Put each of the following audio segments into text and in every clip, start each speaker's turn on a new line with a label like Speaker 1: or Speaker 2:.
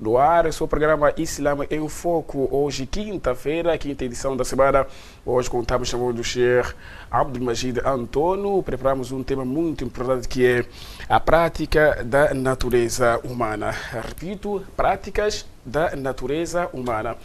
Speaker 1: No ar, o seu programa Islã em Foco, hoje quinta-feira, quinta edição da semana. Hoje contamos com o Sheikh Abdulmajid António. Preparamos um tema muito importante que é a prática da natureza humana. Repito, práticas da natureza humana.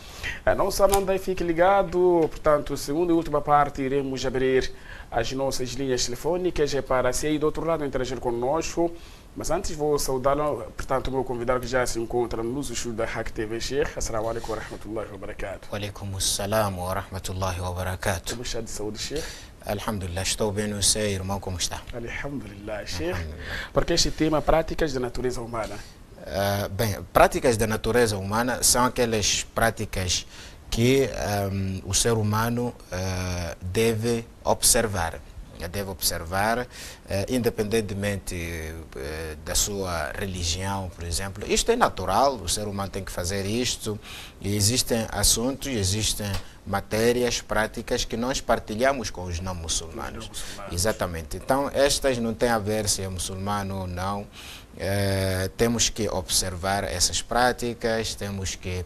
Speaker 1: Não só não fique ligado, portanto, segunda e última parte, iremos abrir as nossas linhas telefônicas para se aí do outro lado interagir conosco. Mas antes vou saudá-lo, portanto, o meu convidado que já se encontra nos estúdios da Hack TV, Sheikh. Assalamu alaikum wa rahmatullahi wa barakatuh.
Speaker 2: Wa alaikum assalam wa rahmatullahi wa barakatuh.
Speaker 1: Como está de saúde, Sheikh?
Speaker 2: Alhamdulillah, estou bem, não sei, irmão, como está?
Speaker 1: Alhamdulillah, Sheikh. Porque este tema, práticas da natureza humana.
Speaker 2: Bem, práticas da natureza humana são aquelas práticas que o ser humano deve observar. Deve observar, independentemente da sua religião, por exemplo. Isto é natural, o ser humano tem que fazer isto. E existem assuntos, existem matérias, práticas que nós partilhamos com os não muçulmanos. Exatamente. Então, estas não têm a ver se é muçulmano ou não. Temos que observar essas práticas, temos que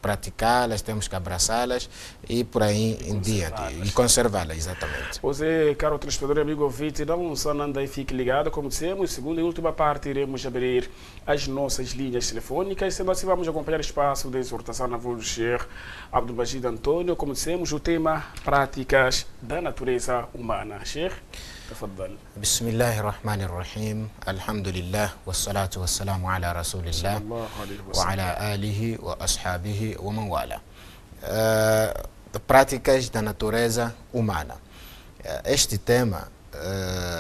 Speaker 2: praticá-las, temos que abraçá-las e por aí em diante, e conservá-las, exatamente.
Speaker 1: Você, caro telespectador e amigo ouvinte, não só anda e fique ligado, como dissemos, segunda e última parte iremos abrir as nossas linhas telefônicas, sendo assim vamos acompanhar o espaço de exortação na voz do Sheikh Abdulmajid António, como dissemos, o tema práticas da natureza humana. Sheikh, تفضل.
Speaker 2: بسم الله الرحمن الرحيم الحمد لله والصلاة والسلام على رسول الله وعلى آله وأصحابه ومن والاه. Práticas da natureza humana. Este tema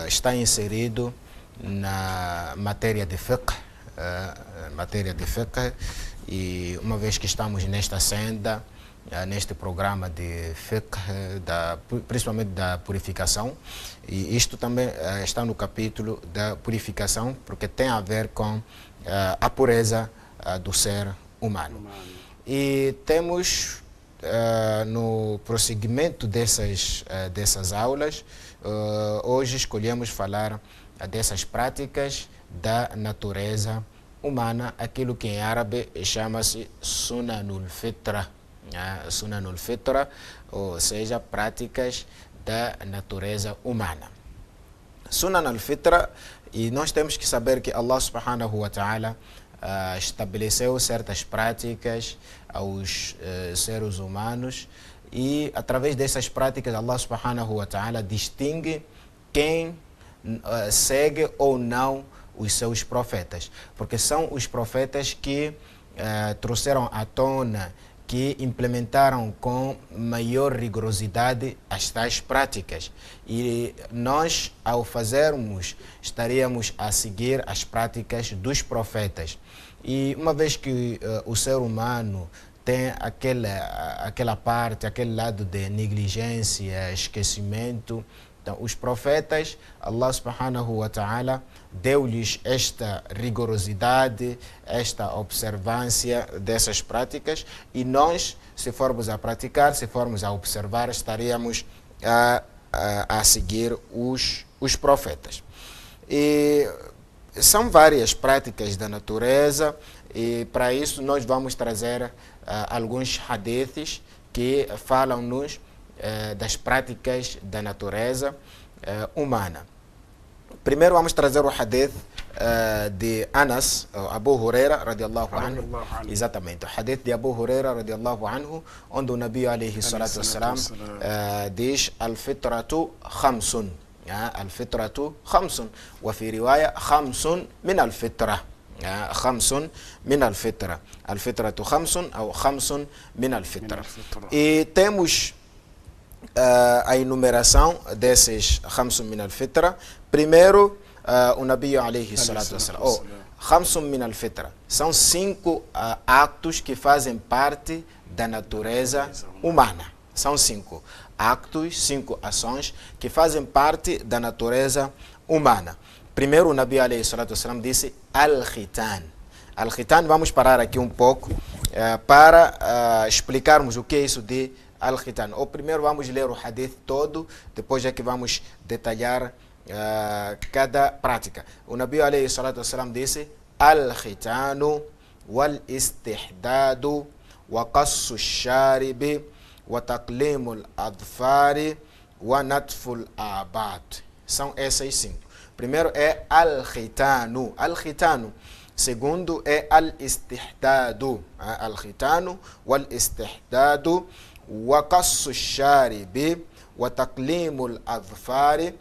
Speaker 2: está inserido na matéria de fiqh, e uma vez que estamos nesta senda, neste programa de fiqh, principalmente da purificação, e isto também está no capítulo da purificação, porque tem a ver com a pureza do ser humano. E temos, no prosseguimento dessas aulas, hoje escolhemos falar dessas práticas da natureza humana, aquilo que em árabe chama-se Sunanul Fitra. Sunanul Fitra, ou seja, práticas da natureza humana. Sunanul Fitra, e nós temos que saber que Allah subhanahu wa ta'ala estabeleceu certas práticas aos seres humanos, e através dessas práticas Allah subhanahu wa ta'ala distingue quem segue ou não os seus profetas, porque são os profetas que trouxeram à tona, que implementaram com maior rigorosidade as tais práticas. E nós, ao fazermos, estaríamos a seguir as práticas dos profetas. E uma vez que o ser humano tem aquela parte, aquele lado de negligência, esquecimento, então, os profetas, Allah subhanahu wa ta'ala, deu-lhes esta rigorosidade, esta observância dessas práticas, e nós, se formos a praticar, se formos a observar, estaríamos a seguir os profetas. E são várias práticas da natureza, e para isso nós vamos trazer alguns hadiths que falam-nos das práticas da natureza humana. Primeiro vamos trazer o hadith de Anas, Abu Huraira, radiallahu anhu. Exatamente, o hadith de Abu Huraira, radiallahu anhu, onde o Nabi, alayhi salatu wassalam, diz: Al-fitratu khamsun. Al-fitratu khamsun. Wa fi riwaya khamsun min al-fitra. Khamsun min al-fitra. Al-fitratu khamsun ou khamsun min al-fitra. E temos a enumeração desses Khamsun min al-Fitra. Primeiro, o Nabi alayhi salatu wassalam. Khamsun min al-Fitra são 5 actos que fazem parte da natureza humana. São 5 actos, 5 ações que fazem parte da natureza humana. Primeiro, o Nabi alayhi salatu wassalam disse al-Khitan. Al-Khitan, vamos parar aqui um pouco para explicarmos o que é isso de Al-Khitan. Ou primeiro vamos ler o hadith todo, depois é que vamos detalhar cada prática. O Nabi alayhi salatu wassalam disse: al-khitanu wal-istihdadu wa qassu sharibi wa taqlimu al-adfari wa natfu al-abad. São essas 5. Primeiro é al-khitanu. Al-khitanu. Segundo é al-istihdadu. Al-khitanu wal-istihdadu wa qassu sharibi wa taqlimu al-adfari.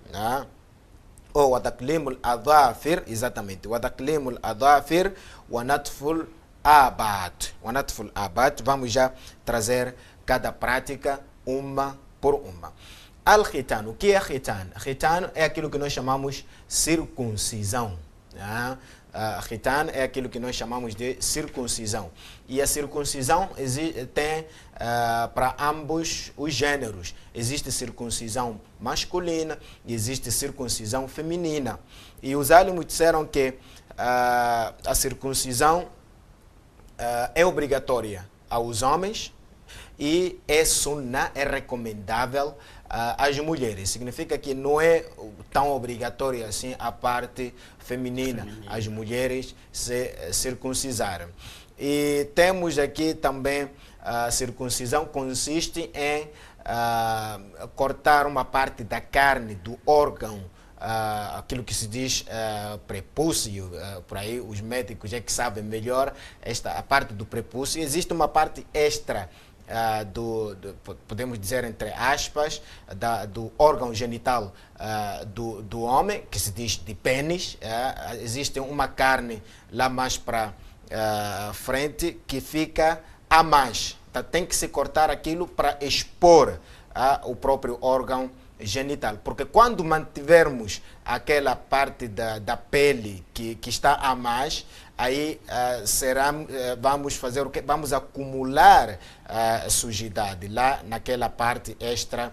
Speaker 2: Ou wa taqlimu al-adafir, exatamente. Wa taqlimu al-adafir wa natfu al-abad. Wa natfu al-abad. Vamos já trazer cada prática uma por uma. Al-khitan, o que é khitan? Khitan é aquilo que nós chamamos circuncisão. Khitan é aquilo que nós chamamos de circuncisão. E a circuncisão tem para ambos os gêneros. Existe circuncisão masculina e existe circuncisão feminina. E os álimos disseram que a circuncisão é obrigatória aos homens e é sunnah, é recomendável às mulheres. Significa que não é tão obrigatório assim a parte feminina, as mulheres se circuncisarem. E temos aqui também a circuncisão consiste em cortar uma parte da carne do órgão, aquilo que se diz prepúcio, por aí os médicos é que sabem melhor a parte do prepúcio. Existe uma parte extra podemos dizer entre aspas, do órgão genital do homem, que se diz de pênis. Existe uma carne lá mais para frente que fica a mais. Tem que se cortar aquilo para expor o próprio órgão genital, porque quando mantivermos aquela parte da pele que está a mais, aí vamos fazer o que? Vamos acumular sujidade lá naquela parte extra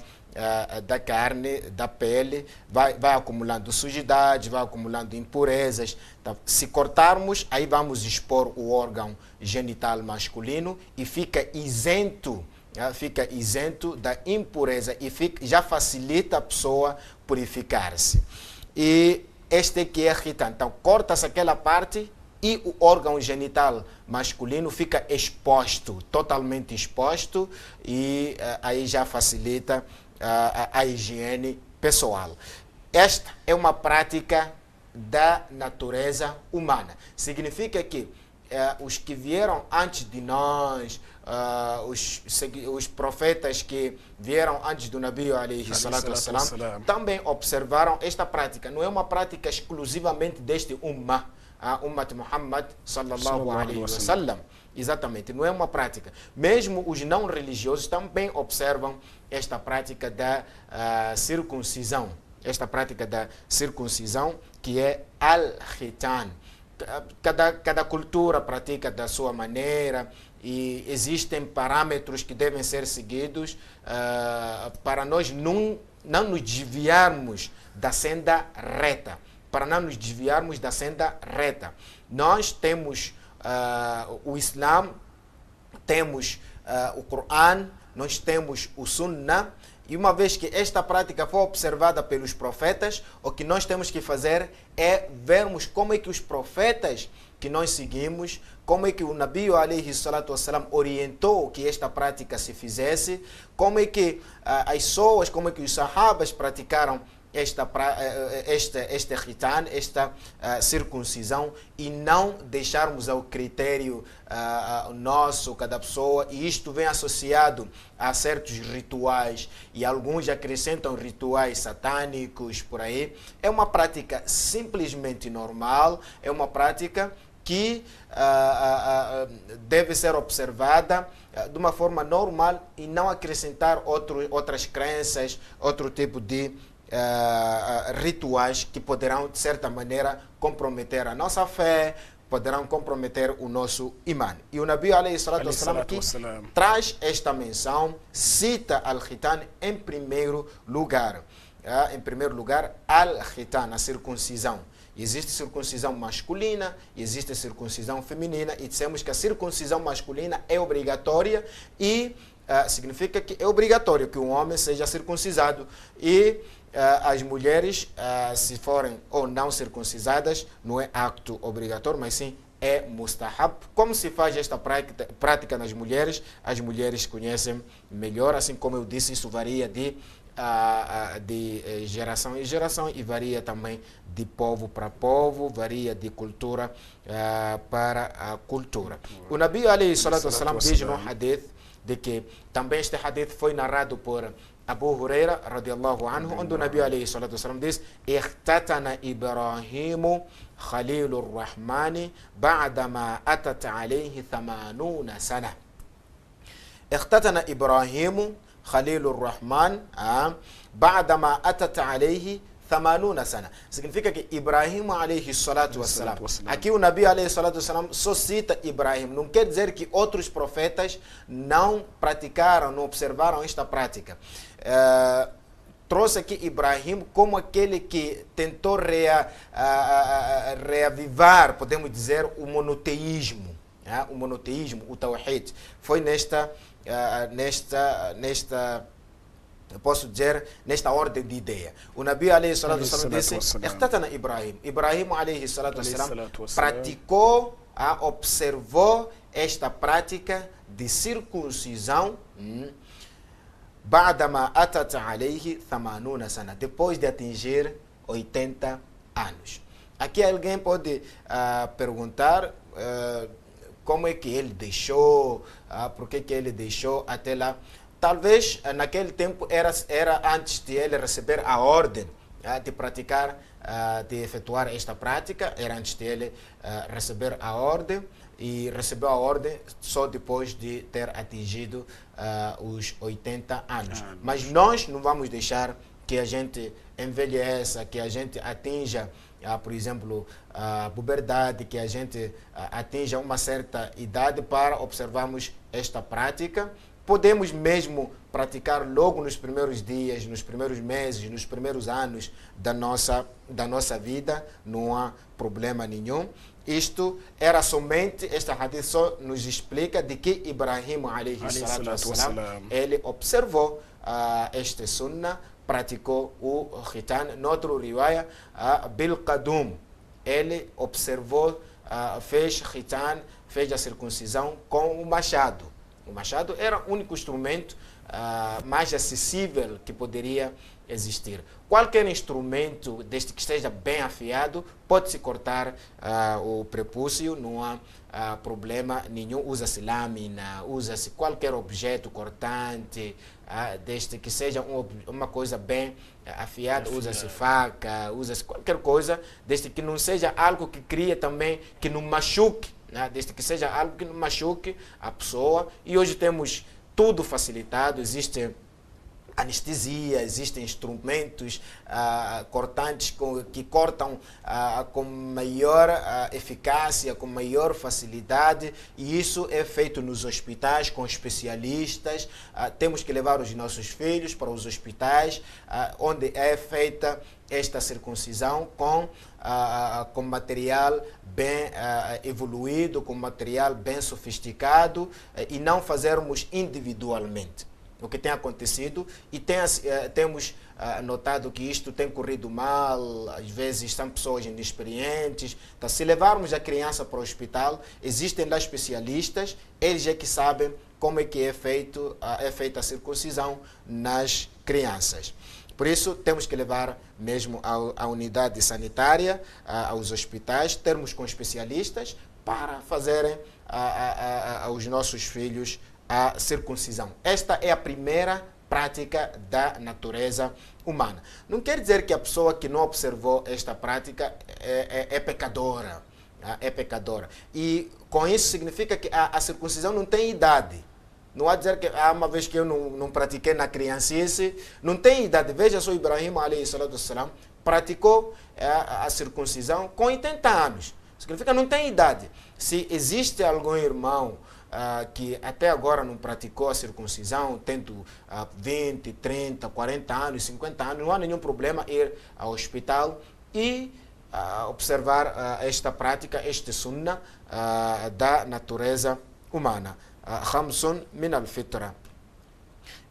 Speaker 2: da carne, da pele, vai acumulando sujidade, vai acumulando impurezas. Então, se cortarmos, aí vamos expor o órgão genital masculino e fica isento da impureza e já facilita a pessoa purificar-se. E este aqui é khitan. Então, corta-se aquela parte e o órgão genital masculino fica exposto, totalmente exposto, e aí já facilita a higiene pessoal. Esta é uma prática da natureza humana. Significa que os que vieram antes de nós, os profetas que vieram antes do Nabi alayhi salatu wassalam, também observaram esta prática. Não é uma prática exclusivamente deste ummah, Ummat Muhammad sallallahu alaihi wasallam. Exatamente, não é uma prática. Mesmo os não religiosos também observam esta prática da circuncisão. Esta prática da circuncisão que é al-khitan. Cada cultura pratica da sua maneira e existem parâmetros que devem ser seguidos para nós não nos desviarmos da senda reta. Para não nos desviarmos da senda reta. Nós temos o Islã, temos o Coran, nós temos o Sunnah, e uma vez que esta prática foi observada pelos profetas, o que nós temos que fazer é vermos como é que os profetas que nós seguimos, como é que o Nabi alayhi salatu wassalam orientou que esta prática se fizesse, como é que as pessoas, como é que os sahabas praticaram este khitan, esta circuncisão, e não deixarmos ao critério nosso, cada pessoa, e isto vem associado a certos rituais, e alguns acrescentam rituais satânicos por aí. É uma prática simplesmente normal, é uma prática que deve ser observada de uma forma normal e não acrescentar outras crenças, outro tipo de rituais que poderão, de certa maneira, comprometer a nossa fé, poderão comprometer o nosso imã. E o Nabi alayhi salatu wassalam aqui traz esta menção, cita al-khitan em primeiro lugar. Em primeiro lugar, al-khitan, a circuncisão. Existe circuncisão masculina, existe circuncisão feminina, e dissemos que a circuncisão masculina é obrigatória e significa que é obrigatório que um homem seja circuncisado, e as mulheres, se forem ou não circuncisadas, não é acto obrigatório, mas sim é mustahab. Como se faz esta prática nas mulheres? As mulheres conhecem melhor, assim como eu disse, isso varia de geração em geração e varia também de povo para povo, varia de cultura para a cultura. O Nabi alayhi salatu wassalam diz no hadith de que também este hadith foi narrado por Abu Huraira radiallahu anhu, onde o Nabi alayhi salatu wassalam diz: "Ikhtatana Ibrahimu Khalilur Rahmani ba'dama atat alayhi 80 sana." Ikhtatana Ibrahimu Khalilur Rahman ba'dama atat alayhi 80 sana. Significa que Ibrahim alayhi salatu wassalam. Aqui o Nabi alayhi salatu wassalam só cita Ibrahim. Não quer dizer que outros profetas não praticaram, não observaram esta prática. Trouxe aqui Ibrahim como aquele que tentou reavivar, podemos dizer, o monoteísmo. O monoteísmo, o tawhid. Foi nesta eu posso dizer, nesta ordem de ideia. O Nabi alayhi salatu wassalam disse: "Ikhtatana Ibrahim." Ibrahim alayhi salatu wassalam praticou, observou esta prática de circuncisão ba'dama atat alayhi 80 sana, depois de atingir 80 anos. Aqui alguém pode perguntar como é que ele deixou, por que ele deixou até lá. Talvez naquele tempo era antes de ele receber a ordem de praticar, de efetuar esta prática, era antes de ele receber a ordem, e recebeu a ordem só depois de ter atingido os 80 anos. Mas nós não vamos deixar que a gente envelheça, que a gente atinja, por exemplo, a puberdade, que a gente atinja uma certa idade para observarmos esta prática. Podemos mesmo praticar logo nos primeiros dias, nos primeiros meses, nos primeiros anos da nossa vida, não há problema nenhum. Isto era somente, esta hadith só nos explica de que Ibrahim alayhi salatu wassalam, ele observou este sunnah, praticou o khitan. Noutro riwaya, bil qadum, ele observou, fez khitan, fez a circuncisão com o machado. O machado era o único instrumento mais acessível que poderia existir. Qualquer instrumento, desde que esteja bem afiado, pode-se cortar o prepúcio, não há problema nenhum. Usa-se lâmina, usa-se qualquer objeto cortante, desde que seja uma coisa bem afiada, usa-se faca, usa-se qualquer coisa, desde que não seja algo que cria também, que não machuque. Desde que seja algo que não machuque a pessoa. E hoje temos tudo facilitado, existe anestesia, existem instrumentos cortantes que cortam com maior eficácia, com maior facilidade, e isso é feito nos hospitais com especialistas. Temos que levar os nossos filhos para os hospitais, onde é feita esta circuncisão com material bem evoluído, com material bem sofisticado, e não fazermos individualmente. O que tem acontecido, e temos notado que isto tem corrido mal, às vezes são pessoas inexperientes. Então, se levarmos a criança para o hospital, existem lá especialistas, eles é que sabem como é que é feita a circuncisão nas crianças. Por isso, temos que levar mesmo à unidade sanitária, aos hospitais, termos com especialistas para fazerem aos nossos filhos a circuncisão. Esta é a primeira prática da natureza humana. Não quer dizer que a pessoa que não observou esta prática é pecadora. É pecadora. E com isso significa que a circuncisão não tem idade. Não há dizer que uma vez que eu não pratiquei na criancice, não tem idade. Veja só, Ibrahim alayhi salatu wassalam praticou a circuncisão com 80 anos. Significa que não tem idade. Se existe algum irmão que até agora não praticou a circuncisão, tendo 20, 30, 40 anos, 50 anos, não há nenhum problema ir ao hospital e observar esta prática, este sunnah da natureza humana. Khamsun min al-fitra.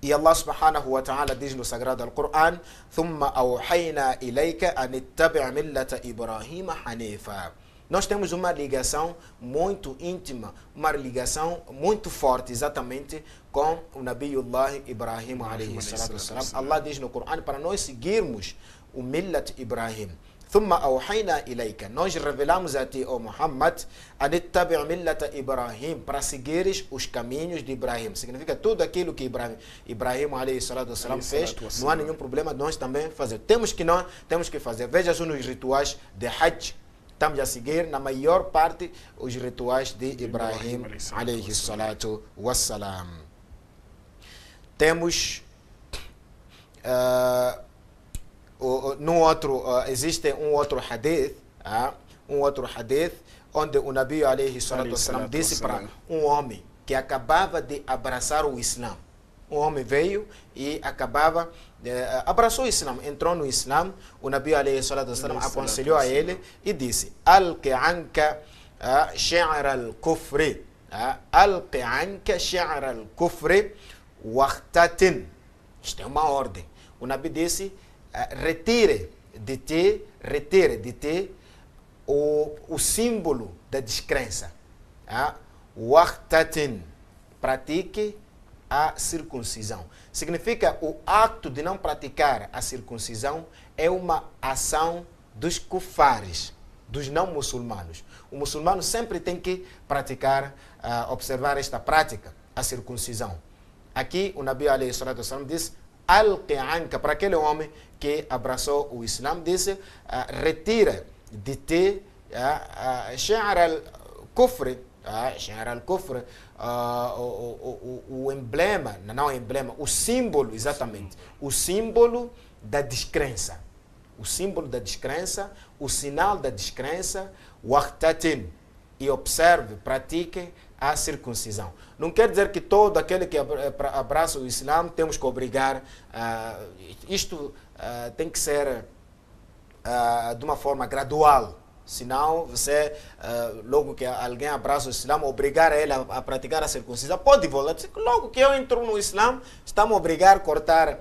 Speaker 2: E Allah subhanahu wa ta'ala diz no Sagrado Al-Qur'an: ثُمَّ أَوْحَيْنَا إِلَيْكَ أَنِ اتَّبِعْ مِلَّةَ إِبْرَاهِيمَ حَنِيفًا. Nós temos uma ligação muito íntima, uma ligação muito forte exatamente com o Nabiullah Ibrahim alayhi salatu wassalam. Allah diz no Coran para nós seguirmos o Millat Ibrahim. ثُمَّ أَوْحَيْنَا إِلَيْكَ. Nós revelamos a ti, ó Muhammad, أَنِ اتَّبِعْ مِلَّةَ إِبْرَاهِيم, para seguires os caminhos de Ibrahim. Significa tudo aquilo que Ibrahim alayhi salatu wassalam fez, não há nenhum problema nós também fazer. Temos que fazer. Veja nos rituais de Hajj. Estamos a seguir, na maior parte, os rituais de Ibrahim alayhi salatu wassalam. Temos existe um outro hadith, onde o Nabi alayhi salatu wassalam disse para um homem que acabava de abraçar o Islã. Um homem veio e abraçou o Islã, entrou no Islã. O Nabi alayhi salatu wassalam aconselhou a ele e disse: Alqi anka shi'r al-kufri, alqi anka shi'r al-kufri waqtatin. Isto é uma ordem. O Nabi disse: retire de ti o símbolo da descrença. Waqtatin, pratique a circuncisão. Significa o ato de não praticar a circuncisão é uma ação dos kufares, dos não muçulmanos. O muçulmano sempre tem que praticar, observar esta prática, a circuncisão. Aqui o Nabi alayhi salatu wassalam disse: Alqi anka, para aquele homem que abraçou o Islã, disse: retira de ti shi'r al-kufr, o emblema, não é emblema, o símbolo, exatamente, o símbolo da descrença. O símbolo da descrença, o sinal da descrença, waqtatin, e observe, pratique a circuncisão. Não quer dizer que todo aquele que abraça o Islã temos que obrigar. Isto tem que ser de uma forma gradual. Senão, você, logo que alguém abraça o Islã, obrigar ele a praticar a circuncisão, pode voltar. Logo que eu entro no Islã, estamos a obrigar a cortar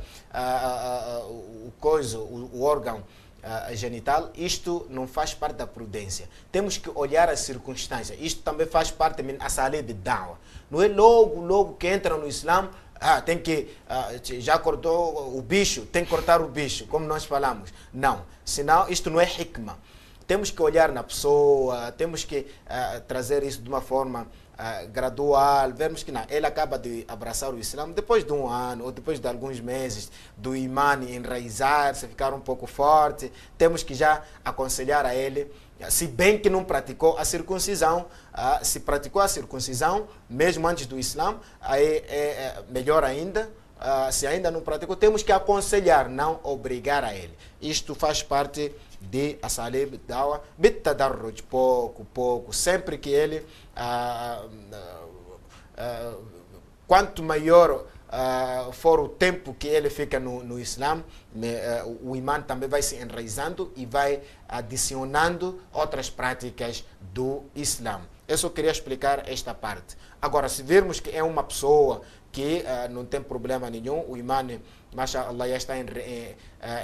Speaker 2: o órgão genital. Isto não faz parte da prudência. Temos que olhar as circunstâncias. Isto também faz parte da salib de da'wah. Não é logo que entra no Islã, tem que, já cortou o bicho, tem que cortar o bicho, como nós falamos. Não, senão isto não é hikmah. Temos que olhar na pessoa, temos que trazer isso de uma forma gradual, vermos que não, ele acaba de abraçar o Islã depois de um ano ou depois de alguns meses do imã enraizar-se, ficar um pouco forte. Temos que já aconselhar a ele, se bem que não praticou a circuncisão, se praticou a circuncisão mesmo antes do Islã, aí é melhor ainda. Se ainda não praticou, temos que aconselhar, não obrigar a ele. Isto faz parte de asalib da'wah, bitadarruj, pouco, sempre que ele, quanto maior for o tempo que ele fica no Islã, o imã também vai se enraizando e vai adicionando outras práticas do Islã. Eu só queria explicar esta parte. Agora, se virmos que é uma pessoa que não tem problema nenhum, o imã, mashallah, já está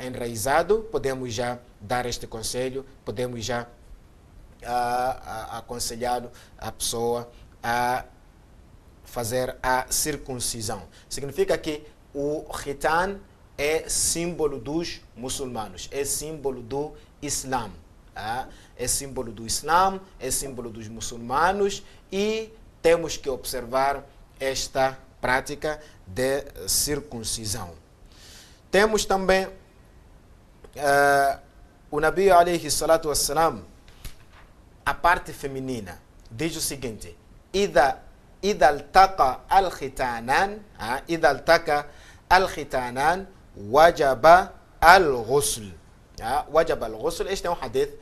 Speaker 2: enraizado, podemos já dar este conselho, podemos já aconselhar a pessoa a fazer a circuncisão. Significa que o khitan é símbolo dos muçulmanos, é símbolo do Islã. É símbolo do Islã, é símbolo dos muçulmanos e temos que observar esta prática de circuncisão. Temos também o Nabi alayhi salatu wassalam, a parte feminina, diz o seguinte: إذا التقى الختانان وجب الغسل. وجب الغسل. Este é um hadith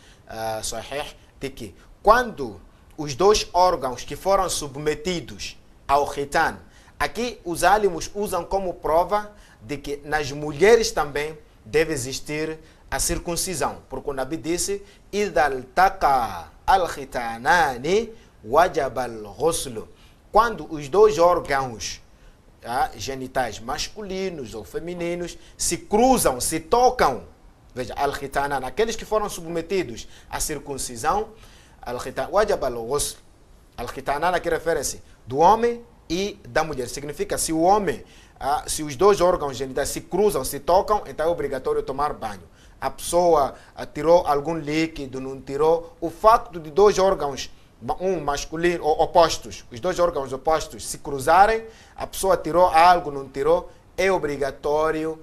Speaker 2: sahih de que quando os dois órgãos que foram submetidos ao khitan, aqui os álimos usam como prova de que nas mulheres também deve existir a circuncisão, porque o Nabi disse: إذا التقى الختانان وجب الغسل. Quando os dois órgãos genitais masculinos ou femininos se cruzam, se tocam. Veja, al-khitanan, aqueles que foram submetidos à circuncisão, al-khitanan, wajab al-ghusl. Al-khitanan aqui refere-se do homem e da mulher. Significa, se o homem, se os dois órgãos genitais se cruzam, se tocam, então é obrigatório tomar banho. A pessoa tirou algum líquido, não tirou. O facto de dois órgãos, um masculino, opostos, os dois órgãos opostos se cruzarem, a pessoa tirou algo, não tirou, é obrigatório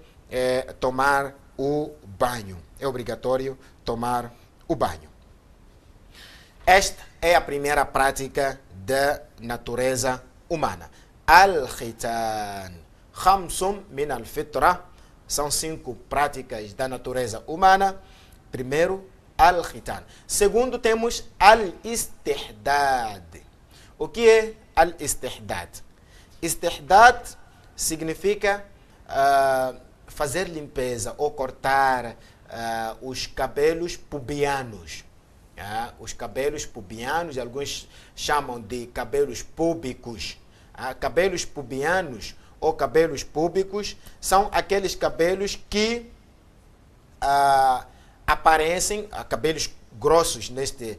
Speaker 2: tomar o banho. É obrigatório tomar o banho. Esta é a primeira prática da natureza humana. Al-khitan. Khamsum min al-fitra. São 5 práticas da natureza humana. Primeiro, al-khitan. Segundo, temos al-istihdad. O que é al-istihdad? Istihdad significa fazer limpeza ou cortar os cabelos pubianos. Os cabelos pubianos, alguns chamam de cabelos púbicos. Cabelos pubianos ou cabelos púbicos são aqueles cabelos que aparecem, cabelos grossos neste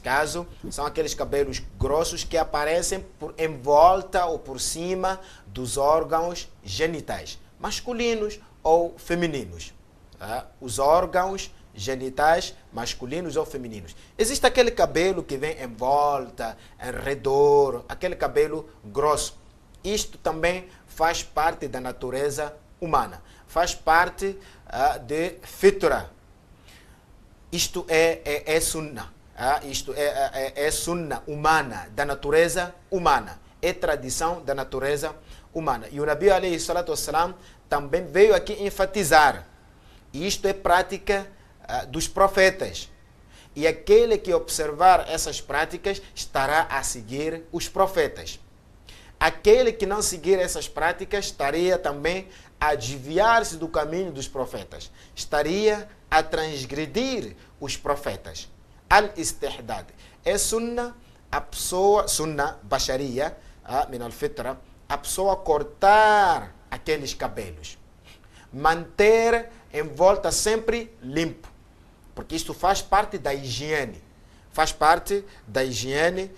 Speaker 2: caso, são aqueles cabelos grossos que aparecem em volta ou por cima dos órgãos genitais, masculinos ou femininos. Os órgãos genitais masculinos ou femininos. Existe aquele cabelo que vem em volta, em redor, aquele cabelo grosso. Isto também faz parte da natureza humana, faz parte de fitra. Isto é sunna. Isto é sunna humana, da natureza humana. É tradição da natureza humana. E o Nabi alayhi salatu wassalam também veio aqui enfatizar. Isto é prática dos profetas. E aquele que observar essas práticas estará a seguir os profetas. Aquele que não seguir essas práticas estaria também a desviar-se do caminho dos profetas. Estaria a transgredir os profetas. Al-istihdad é sunna, a pessoa, sunna, basharia, min al-fitra, a pessoa cortar aqueles cabelos. Manter em volta sempre limpo. Porque isto faz parte da higiene. Faz parte da higiene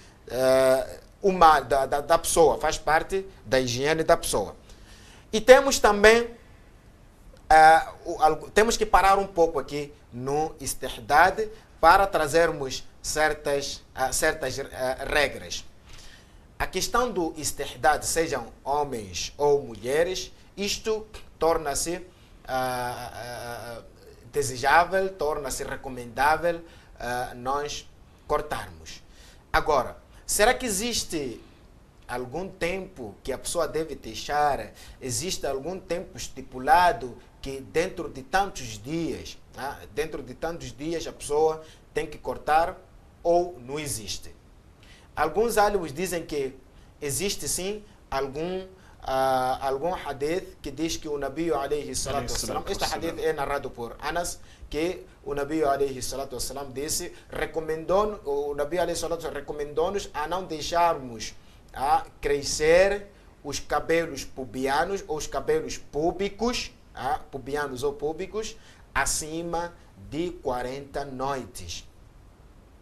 Speaker 2: da pessoa. Faz parte da higiene da pessoa. E temos também, temos que parar um pouco aqui no istihdad para trazermos certas regras. A questão do istihdad, sejam homens ou mulheres, isto torna-se desejável, torna-se recomendável nós cortarmos. Agora, será que existe algum tempo que a pessoa deve deixar? Existe algum tempo estipulado que dentro de tantos dias, a pessoa tem que cortar ou não existe? Alguns álibos dizem que existe sim algum hadith que diz que o Nabi alayhi salatu wassalam, este hadith é narrado por Anas, que o Nabi alayhi salatu wassalam disse, o Nabi alayhi salatu wassalam recomendou-nos a não deixarmos crescer os cabelos pubianos ou os cabelos púbicos, pubianos ou púbicos, acima de 40 noites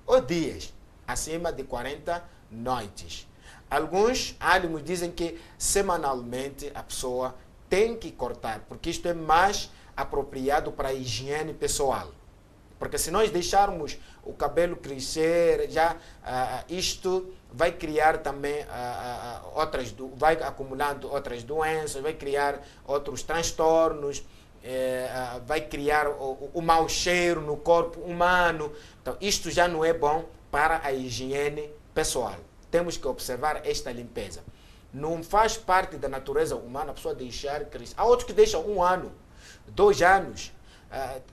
Speaker 2: ou dias, acima de 40 noites. Alguns álimos dizem que semanalmente a pessoa tem que cortar, porque isto é mais apropriado para a higiene pessoal. Porque se nós deixarmos o cabelo crescer, isto vai criar também vai acumulando outras doenças, vai criar outros transtornos, vai criar o mau cheiro no corpo humano. Então, isto já não é bom para a higiene pessoal. Temos que observar esta limpeza. Não faz parte da natureza humana a pessoa deixar crescer. Há outros que deixam 1 ano, 2 anos,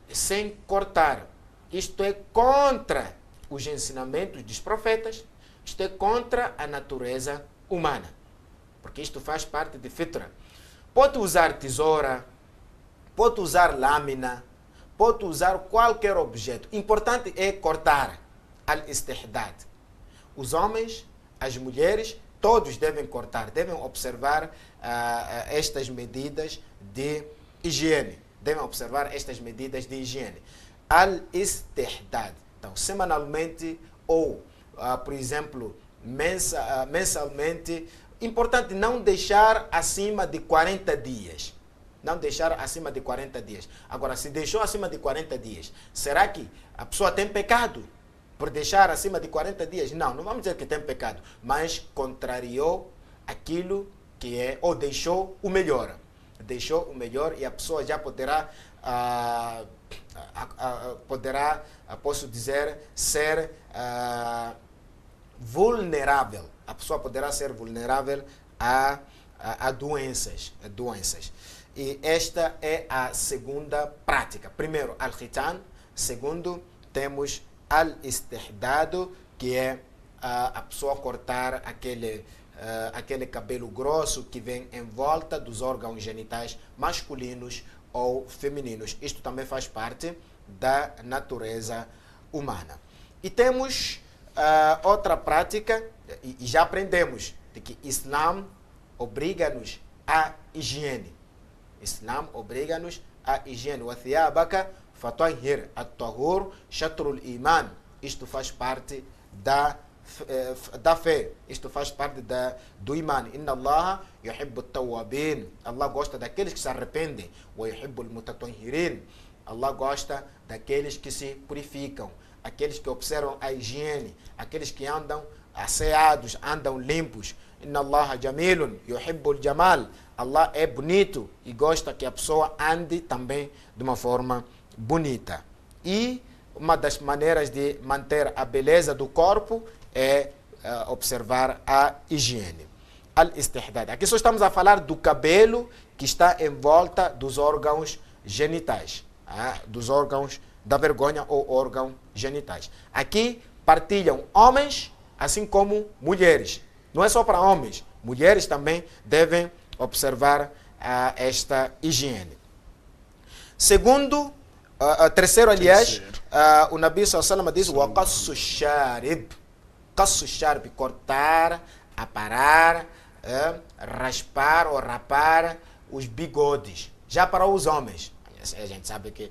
Speaker 2: sem cortar. Isto é contra os ensinamentos dos profetas, isto é contra a natureza humana. Porque isto faz parte de fitra. Pode usar tesoura, pode usar lâmina, pode usar qualquer objeto. Importante é cortar al-istihdad. Os homens, as mulheres todos devem cortar, devem observar estas medidas de higiene. Devem observar estas medidas de higiene. Al-istihdad. Então, semanalmente ou, por exemplo, mensalmente. Importante não deixar acima de 40 dias. Não deixar acima de 40 dias. Agora, se deixou acima de 40 dias, será que a pessoa tem pecado por deixar acima de 40 dias? Não, não vamos dizer que tem pecado, mas contrariou aquilo que é, ou deixou o melhor. Deixou o melhor e a pessoa já poderá, posso dizer, ser vulnerável. A pessoa poderá ser vulnerável a doenças. E esta é a segunda prática. Primeiro, al-khitan. Segundo, temos al-istihdad, que é a pessoa cortar aquele cabelo grosso que vem em volta dos órgãos genitais masculinos ou femininos. Isto também faz parte da natureza humana. E temos outra prática, e já aprendemos, de que Islã obriga-nos à higiene. Islã obriga-nos à higiene. وَثِيَابَكَ فَطَهِّرْ الطَّهُورُ شَطْرُ الْإِيمَانِ. Isto faz parte da fé. Isto faz parte do imã. Inna Allah yuhibbu at-tawwabin. Allah gosta daqueles que se arrependem. Wa yuhibbu al-mutatahhirin. Allah gosta daqueles que se purificam, aqueles que observam a higiene, aqueles que andam asseados, andam limpos. Inna Allah jamilun yuhibbu al-jamal. Allah é bonito e gosta que a pessoa ande também de uma forma bonita. E uma das maneiras de manter a beleza do corpo é observar a higiene. Al-istihdad. Aqui só estamos a falar do cabelo que está em volta dos órgãos genitais, dos órgãos da vergonha ou órgãos genitais. Aqui partilham homens, assim como mulheres. Não é só para homens, mulheres também devem observar esta higiene. Terceiro, aliás, o Nabi sallallahu alaihi wasallam diz: "Wa qassu sharib", qassu sharib, cortar, aparar, raspar ou rapar os bigodes. Já para os homens, a gente sabe que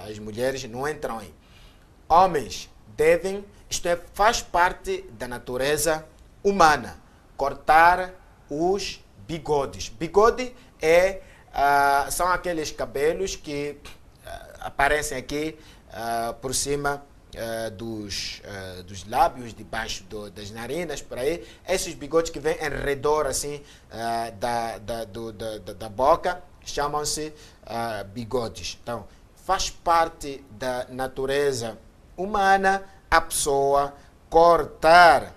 Speaker 2: as mulheres não entram aí. Homens devem, faz parte da natureza humana, cortar os bigodes. Bigode são aqueles cabelos que aparecem aqui por cima dos lábios, debaixo das narinas, por aí. Esses bigodes que vêm em redor assim, da boca, chamam-se bigodes. Então, faz parte da natureza humana a pessoa cortar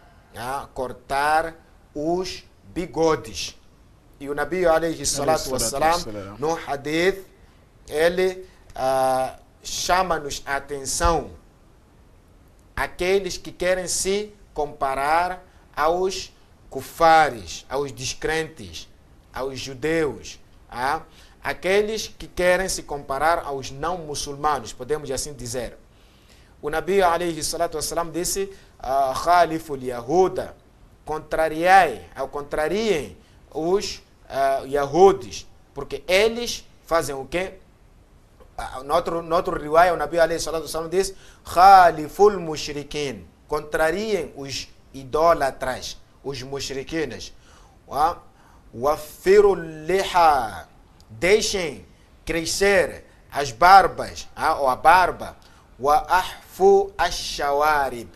Speaker 2: os bigodes. E o Nabi alayhi salatu wassalam, no hadith, ele chama-nos a atenção aqueles que querem se comparar aos kufares, aos descrentes, aos judeus, aqueles que querem se comparar aos não muçulmanos, podemos assim dizer. O Nabi alayhi salatu wassalam disse: "Khaliful Yahuda", contrariem os Yahudis, porque eles fazem o quê? No outro riwaya, o Nabi alayhi salatu wassalam diz: "Khaliful mushrikin", contrariem os idólatras, os mushriquines. "Waffiru liha", deixem crescer as barbas, ou a barba. "Wa ahfu ash-shawarib",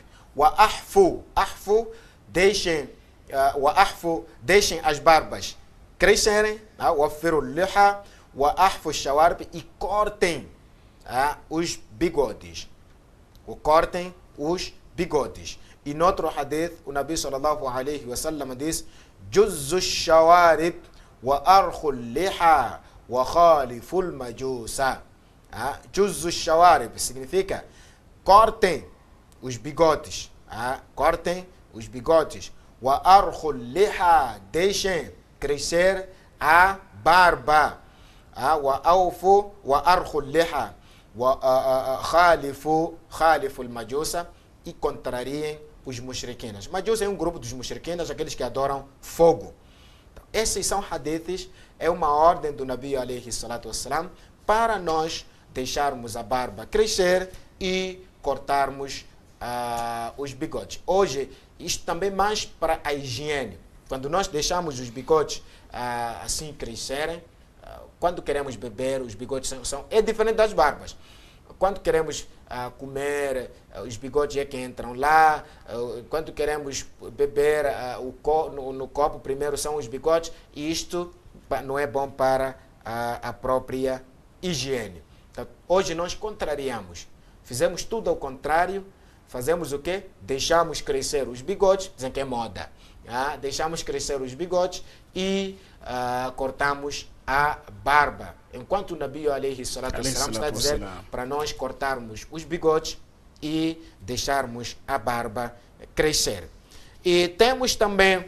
Speaker 2: deixem as barbas crescerem, "Waffiru liha wa ahfu ash-shawarib", e cortem os bigodes. Cortem os bigodes. E no outro hadith, o Nabi sallallahu alayhi wa sallam diz: "Juzzu ash-shawarib wa arkhul liha wa khaliful majusa". Juzzu ash-shawarib significa cortem os bigodes. Cortem os bigodes. Wa arkhul liha, deixem crescer a barba. Wa awfu wa arkhul liha wa khaliful majusa, e contrariem os mushrikinas. Majus é um grupo dos mushrikinas, aqueles que adoram fogo. Então, esses são hadiths, é uma ordem do Nabi alayhi salatu wassalam para nós deixarmos a barba crescer e cortarmos os bigodes. Hoje, isto também mais para a higiene. Quando nós deixamos os bigodes assim crescerem, quando queremos beber, os bigodes é diferente das barbas. Quando queremos comer, os bigodes é que entram lá. Quando queremos beber, no copo primeiro são os bigodes. E isto não é bom para a própria higiene. Então, hoje nós contrariamos. Fizemos tudo ao contrário. Fazemos o quê? Deixamos crescer os bigodes, dizem que é moda. Deixamos crescer os bigodes e cortamos a barba. Enquanto o Nabi alayhi salatu wassalam está a dizer para nós cortarmos os bigodes e deixarmos a barba crescer. E temos também,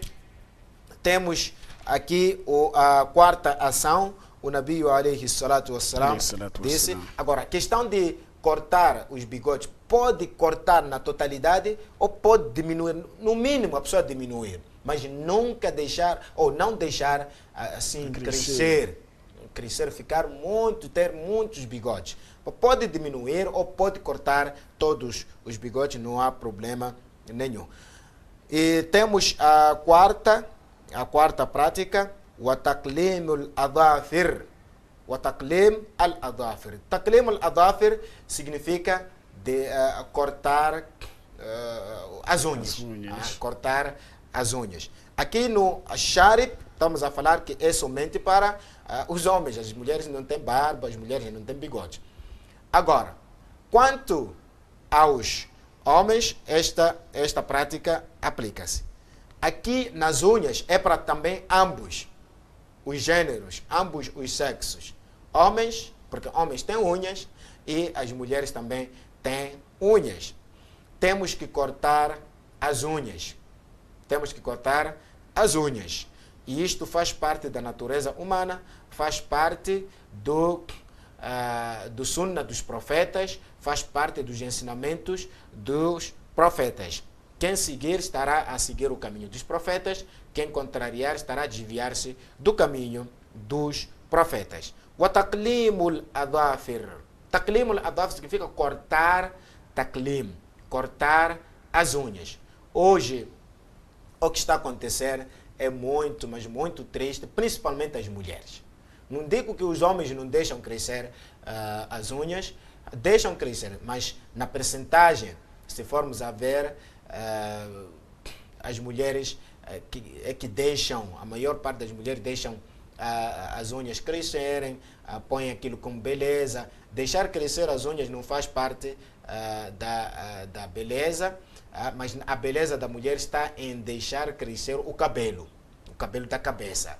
Speaker 2: aqui a quarta ação, o Nabi alayhi salatu wassalam disse. Agora, a questão de cortar os bigodes, pode cortar na totalidade ou pode diminuir, no mínimo a pessoa diminuir, mas nunca deixar, ou não deixar assim crescer, ficar muito, ter muitos bigodes. Pode diminuir ou pode cortar todos os bigodes, não há problema nenhum. E temos a quarta prática, o taqlim al-adhafir. O taqlim al-adhafir. Taqlim al-adhafir significa cortar as unhas. Cortar as unhas. Aqui no Sharif, estamos a falar que é somente para os homens. As mulheres não têm barba, as mulheres não têm bigode. Agora, quanto aos homens, esta prática aplica-se. Aqui nas unhas é para também ambos os gêneros, ambos os sexos. Homens, porque homens têm unhas e as mulheres também têm unhas. Temos que cortar as unhas. Temos que cortar as unhas. E isto faz parte da natureza humana, faz parte do sunnah dos profetas, faz parte dos ensinamentos dos profetas. Quem seguir estará a seguir o caminho dos profetas, quem contrariar estará a desviar-se do caminho dos profetas. Wa taqlimul adhafir. Taqlimul adhafir significa cortar, cortar as unhas. Hoje, o que está a acontecer é muito, mas muito triste, principalmente as mulheres. Não digo que os homens não deixam crescer as unhas, deixam crescer, mas na percentagem, se formos a ver, as mulheres que deixam, a maior parte das mulheres deixam as unhas crescerem, põem aquilo como beleza. Deixar crescer as unhas não faz parte da beleza, mas a beleza da mulher está em deixar crescer o cabelo da cabeça.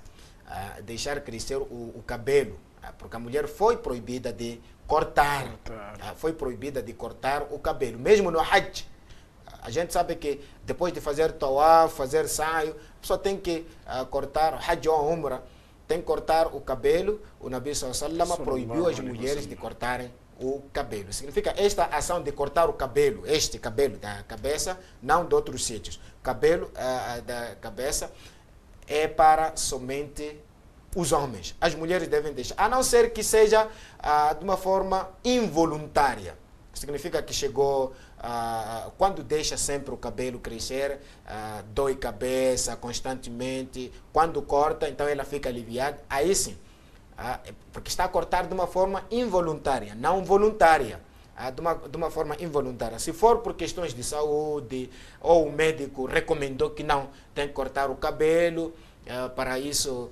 Speaker 2: Deixar crescer o cabelo, porque a mulher foi proibida de cortar. Foi proibida de cortar o cabelo, mesmo no Hajj. A gente sabe que depois de fazer tawaf, fazer saio, a pessoa tem que cortar, Hajj ou Umrah, tem que cortar o cabelo. O Nabi sallallahu alaihi wasallam proibiu as mulheres de cortarem o cabelo. Significa esta ação de cortar o cabelo, este cabelo da cabeça, não de outros sítios. O cabelo da cabeça é para somente os homens. As mulheres devem deixar, a não ser que seja de uma forma involuntária. Significa que chegou, quando deixa sempre o cabelo crescer, dói cabeça constantemente. Quando corta, então ela fica aliviada. Aí sim, porque está a cortar de uma forma involuntária, não voluntária. De uma forma involuntária. Se for por questões de saúde, ou o médico recomendou que não, tem que cortar o cabelo, para isso,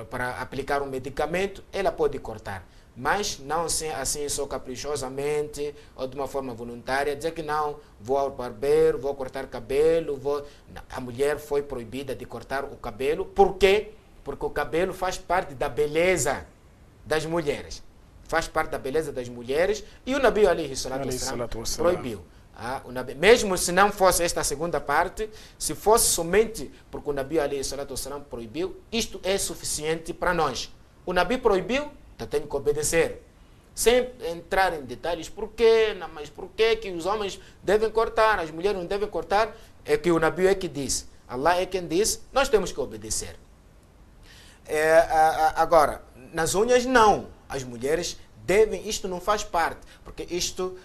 Speaker 2: para aplicar um medicamento, ela pode cortar. Mas não assim só caprichosamente ou de uma forma voluntária, dizer que não, vou ao barbeiro, vou cortar cabelo, Não, a mulher foi proibida de cortar o cabelo. Por quê? Porque o cabelo faz parte da beleza das mulheres. Faz parte da beleza das mulheres e o Nabi alayhi salatu wassalam proibiu. Mesmo se não fosse esta segunda parte, se fosse somente porque o Nabi alayhi salatu wassalam proibiu, isto é suficiente para nós. O Nabi proibiu, então tem que obedecer. sem entrar em detalhes, por quê, não, mas por quê que os homens devem cortar, as mulheres não devem cortar, é que o Nabi é que diz, Allah é quem diz, nós temos que obedecer. Agora, nas unhas não, as mulheres devem, isto não faz parte, porque isto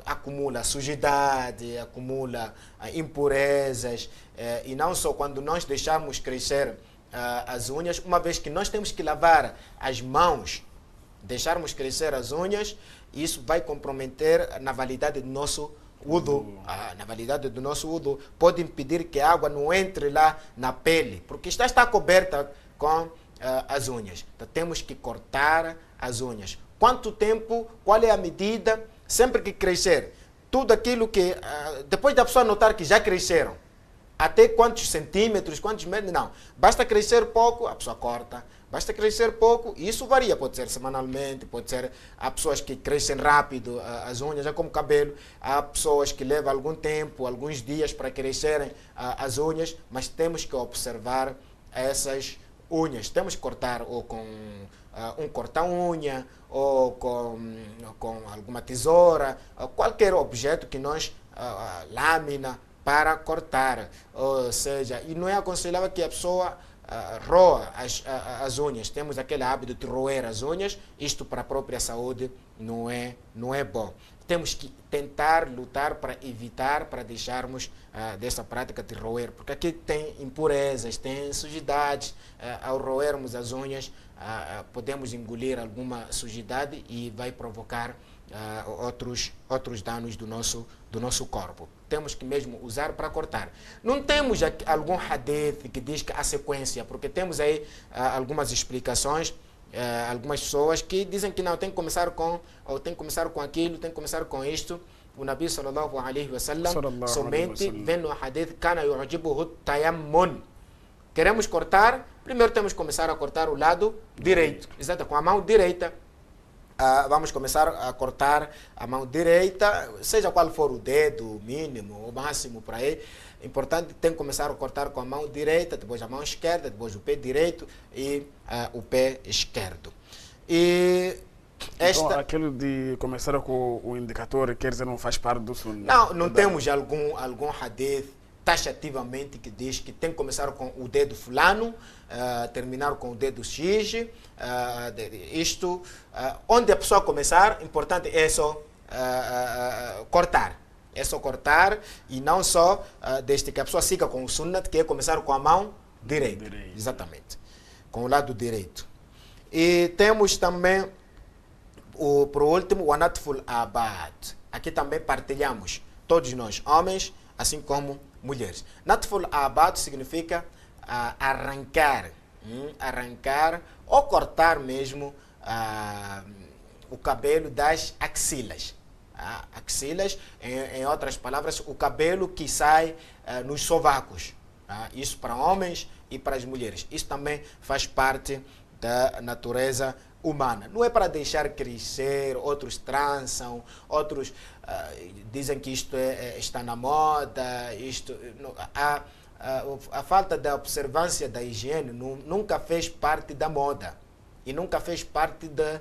Speaker 2: acumula sujidade, acumula impurezas, e não só quando nós deixarmos crescer as unhas, uma vez que nós temos que lavar as mãos, deixarmos crescer as unhas, isso vai comprometer na validade do nosso wudu. Na validade do nosso wudu pode impedir que a água não entre lá na pele, porque está coberta com as unhas. Então temos que cortar as unhas. Quanto tempo, qual é a medida? Sempre que crescer, tudo aquilo que, depois da pessoa notar que já cresceram, até quantos centímetros, quantos metros, não. Basta crescer pouco, a pessoa corta. Basta crescer pouco, e isso varia, pode ser semanalmente, pode ser, há pessoas que crescem rápido as unhas, é como cabelo, há pessoas que levam algum tempo, alguns dias para crescerem as unhas, mas temos que observar essas unhas. Temos que cortar ou com um corta-unha, ou com alguma tesoura, qualquer objeto que nós, lâmina, para cortar. Ou seja, e não é aconselhável que a pessoa roa as unhas. Temos aquele hábito de roer as unhas, isto para a própria saúde não é bom. Temos que tentar lutar para evitar, para deixarmos dessa prática de roer, porque aqui tem impurezas, tem sujidades. Ao roermos as unhas, podemos engolir alguma sujidade e vai provocar outros danos do nosso corpo. Temos que mesmo usar para cortar. Não temos algum hadith que diz que há sequência, porque temos aí algumas explicações, algumas pessoas que dizem que não, tem que começar com, ou tem que começar com aquilo, tem que começar com isto. O Nabi sallallahu alaihi wasallam somente vem no hadith kana yu'jibuhu tayammun. Queremos cortar, primeiro temos que começar a cortar o lado direito, exato, com a mão direita. Vamos começar a cortar a mão direita, seja qual for o dedo, mínimo ou máximo para aí. Importante, tem que começar a cortar com a mão direita, depois a mão esquerda, depois o pé direito e o pé esquerdo. E
Speaker 1: então, aquilo de começar com o indicador, quer dizer, não faz parte do sunnah?
Speaker 2: Não temos algum hadith taxativamente que diz que tem que começar com o dedo fulano, terminar com o dedo X, onde a pessoa começar, importante é só cortar. É só cortar e não só desde que a pessoa siga com o sunnat, que é começar com a mão direita. Exatamente, com o lado direito. E temos também, por último, o anatful abad. Aqui também partilhamos, todos nós, homens, assim como mulheres. Natful abad significa arrancar ou cortar mesmo o cabelo das axilas. Axilas, em outras palavras, o cabelo que sai nos sovacos. Isso para homens e para as mulheres. Isso também faz parte da natureza humana. Não é para deixar crescer, outros trançam, outros dizem que isto está na moda. A falta da observância da higiene nunca fez parte da moda e nunca fez parte do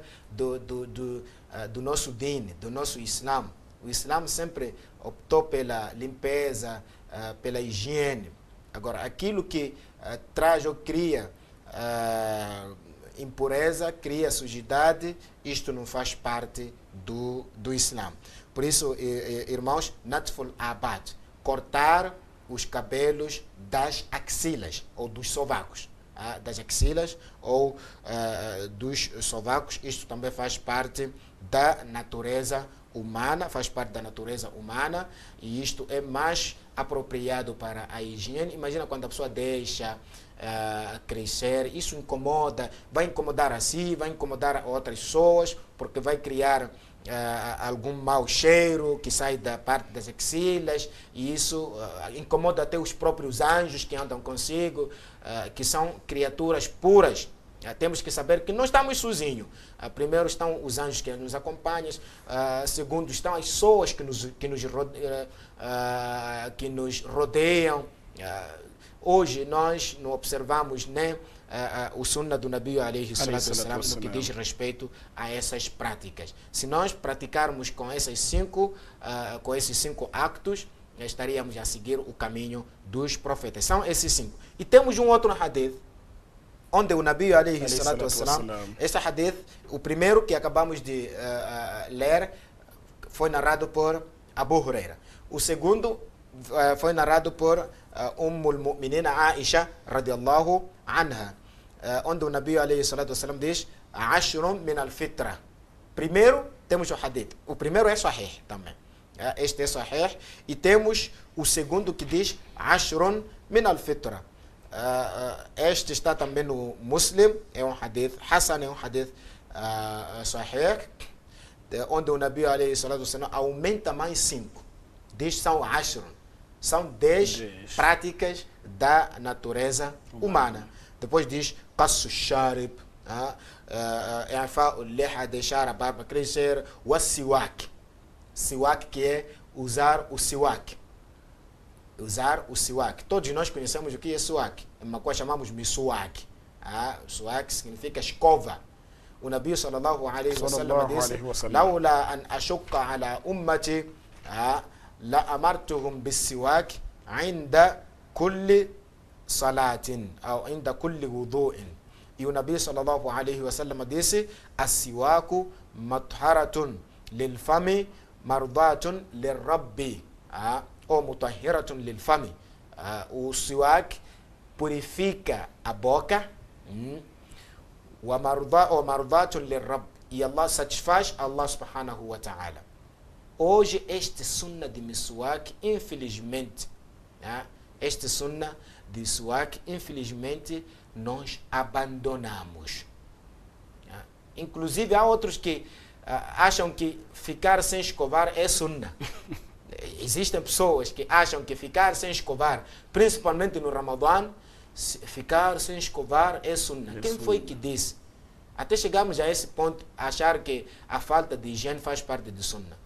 Speaker 2: nosso din, do nosso Islã. O Islã sempre optou pela limpeza, pela higiene. Agora, aquilo que traz ou cria impureza, cria sujidade, isto não faz parte do Islã. Por isso, irmãos, natful abad, cortar os cabelos das axilas ou dos sovacos. Das axilas ou dos sovacos, isto também faz parte da natureza humana, e isto é mais apropriado para a higiene. Imagina quando a pessoa deixa crescer, isso incomoda, vai incomodar a si, vai incomodar outras pessoas, porque vai criar algum mau cheiro que sai da parte das axilas, e isso incomoda até os próprios anjos que andam consigo, que são criaturas puras. Temos que saber que não estamos sozinhos. Primeiro estão os anjos que nos acompanham, segundo estão as pessoas que nos rodeiam, hoje nós não observamos nem o sunnah do Nabi alayhi salatu wassalam no que diz respeito a essas práticas. Se nós praticarmos com esses cinco actos, estaríamos a seguir o caminho dos profetas. São esses 5. E temos um outro hadith, onde o Nabi alayhi salatu wassalam, esse hadith, o primeiro que acabamos de ler, foi narrado por Abu Huraira. O segundo foi narrado por Ummul Mu'minina Aisha radiallahu anha, onde o Nabi alayhi salatu wassalam diz: Ashrun min al-fitra. Primeiro temos o hadith. O primeiro é sahih também. Este é sahih. E temos o segundo que diz Ashrun min al-fitra. Este está também no Muslim, é um hadith Hassan, é um hadith sahih, onde o Nabi alayhi salatu wassalam aumenta mais 5. Diz são Ashrun. São 10 práticas da natureza humana. Depois diz Qassu Sharib, deixar a barba crescer, o siwak. Siwak, que é usar o siwak. Usar o siwak. Todos nós conhecemos o que é siwak. Em Macau chamamos miswak. Siwak significa escova. O Nabi sallallahu alayhi wa sallam disse: Laula an ashukka ala ummati la amartuhum bis siwak inda kulli salatin ou inda kulli wudu'in. E o Nabi sallallahu alayhi wa sallam disse: As-siwaku matharatun lil fami mardatun lir rabbi, ou mutahhiratun lil fami. O siwak purifica a boca, wa mardatun lir rabb, e Allah satisfaz Allah subhanahu wa ta'ala. Hoje este sunnah de miswak, infelizmente, este sunnah de siwak, infelizmente, nós abandonamos. Inclusive há outros que acham que ficar sem escovar é sunnah. Existem pessoas que acham que ficar sem escovar, principalmente no Ramadã, ficar sem escovar é sunnah. Quem foi que disse? Até chegamos a esse ponto, achar que a falta de higiene faz parte de sunnah.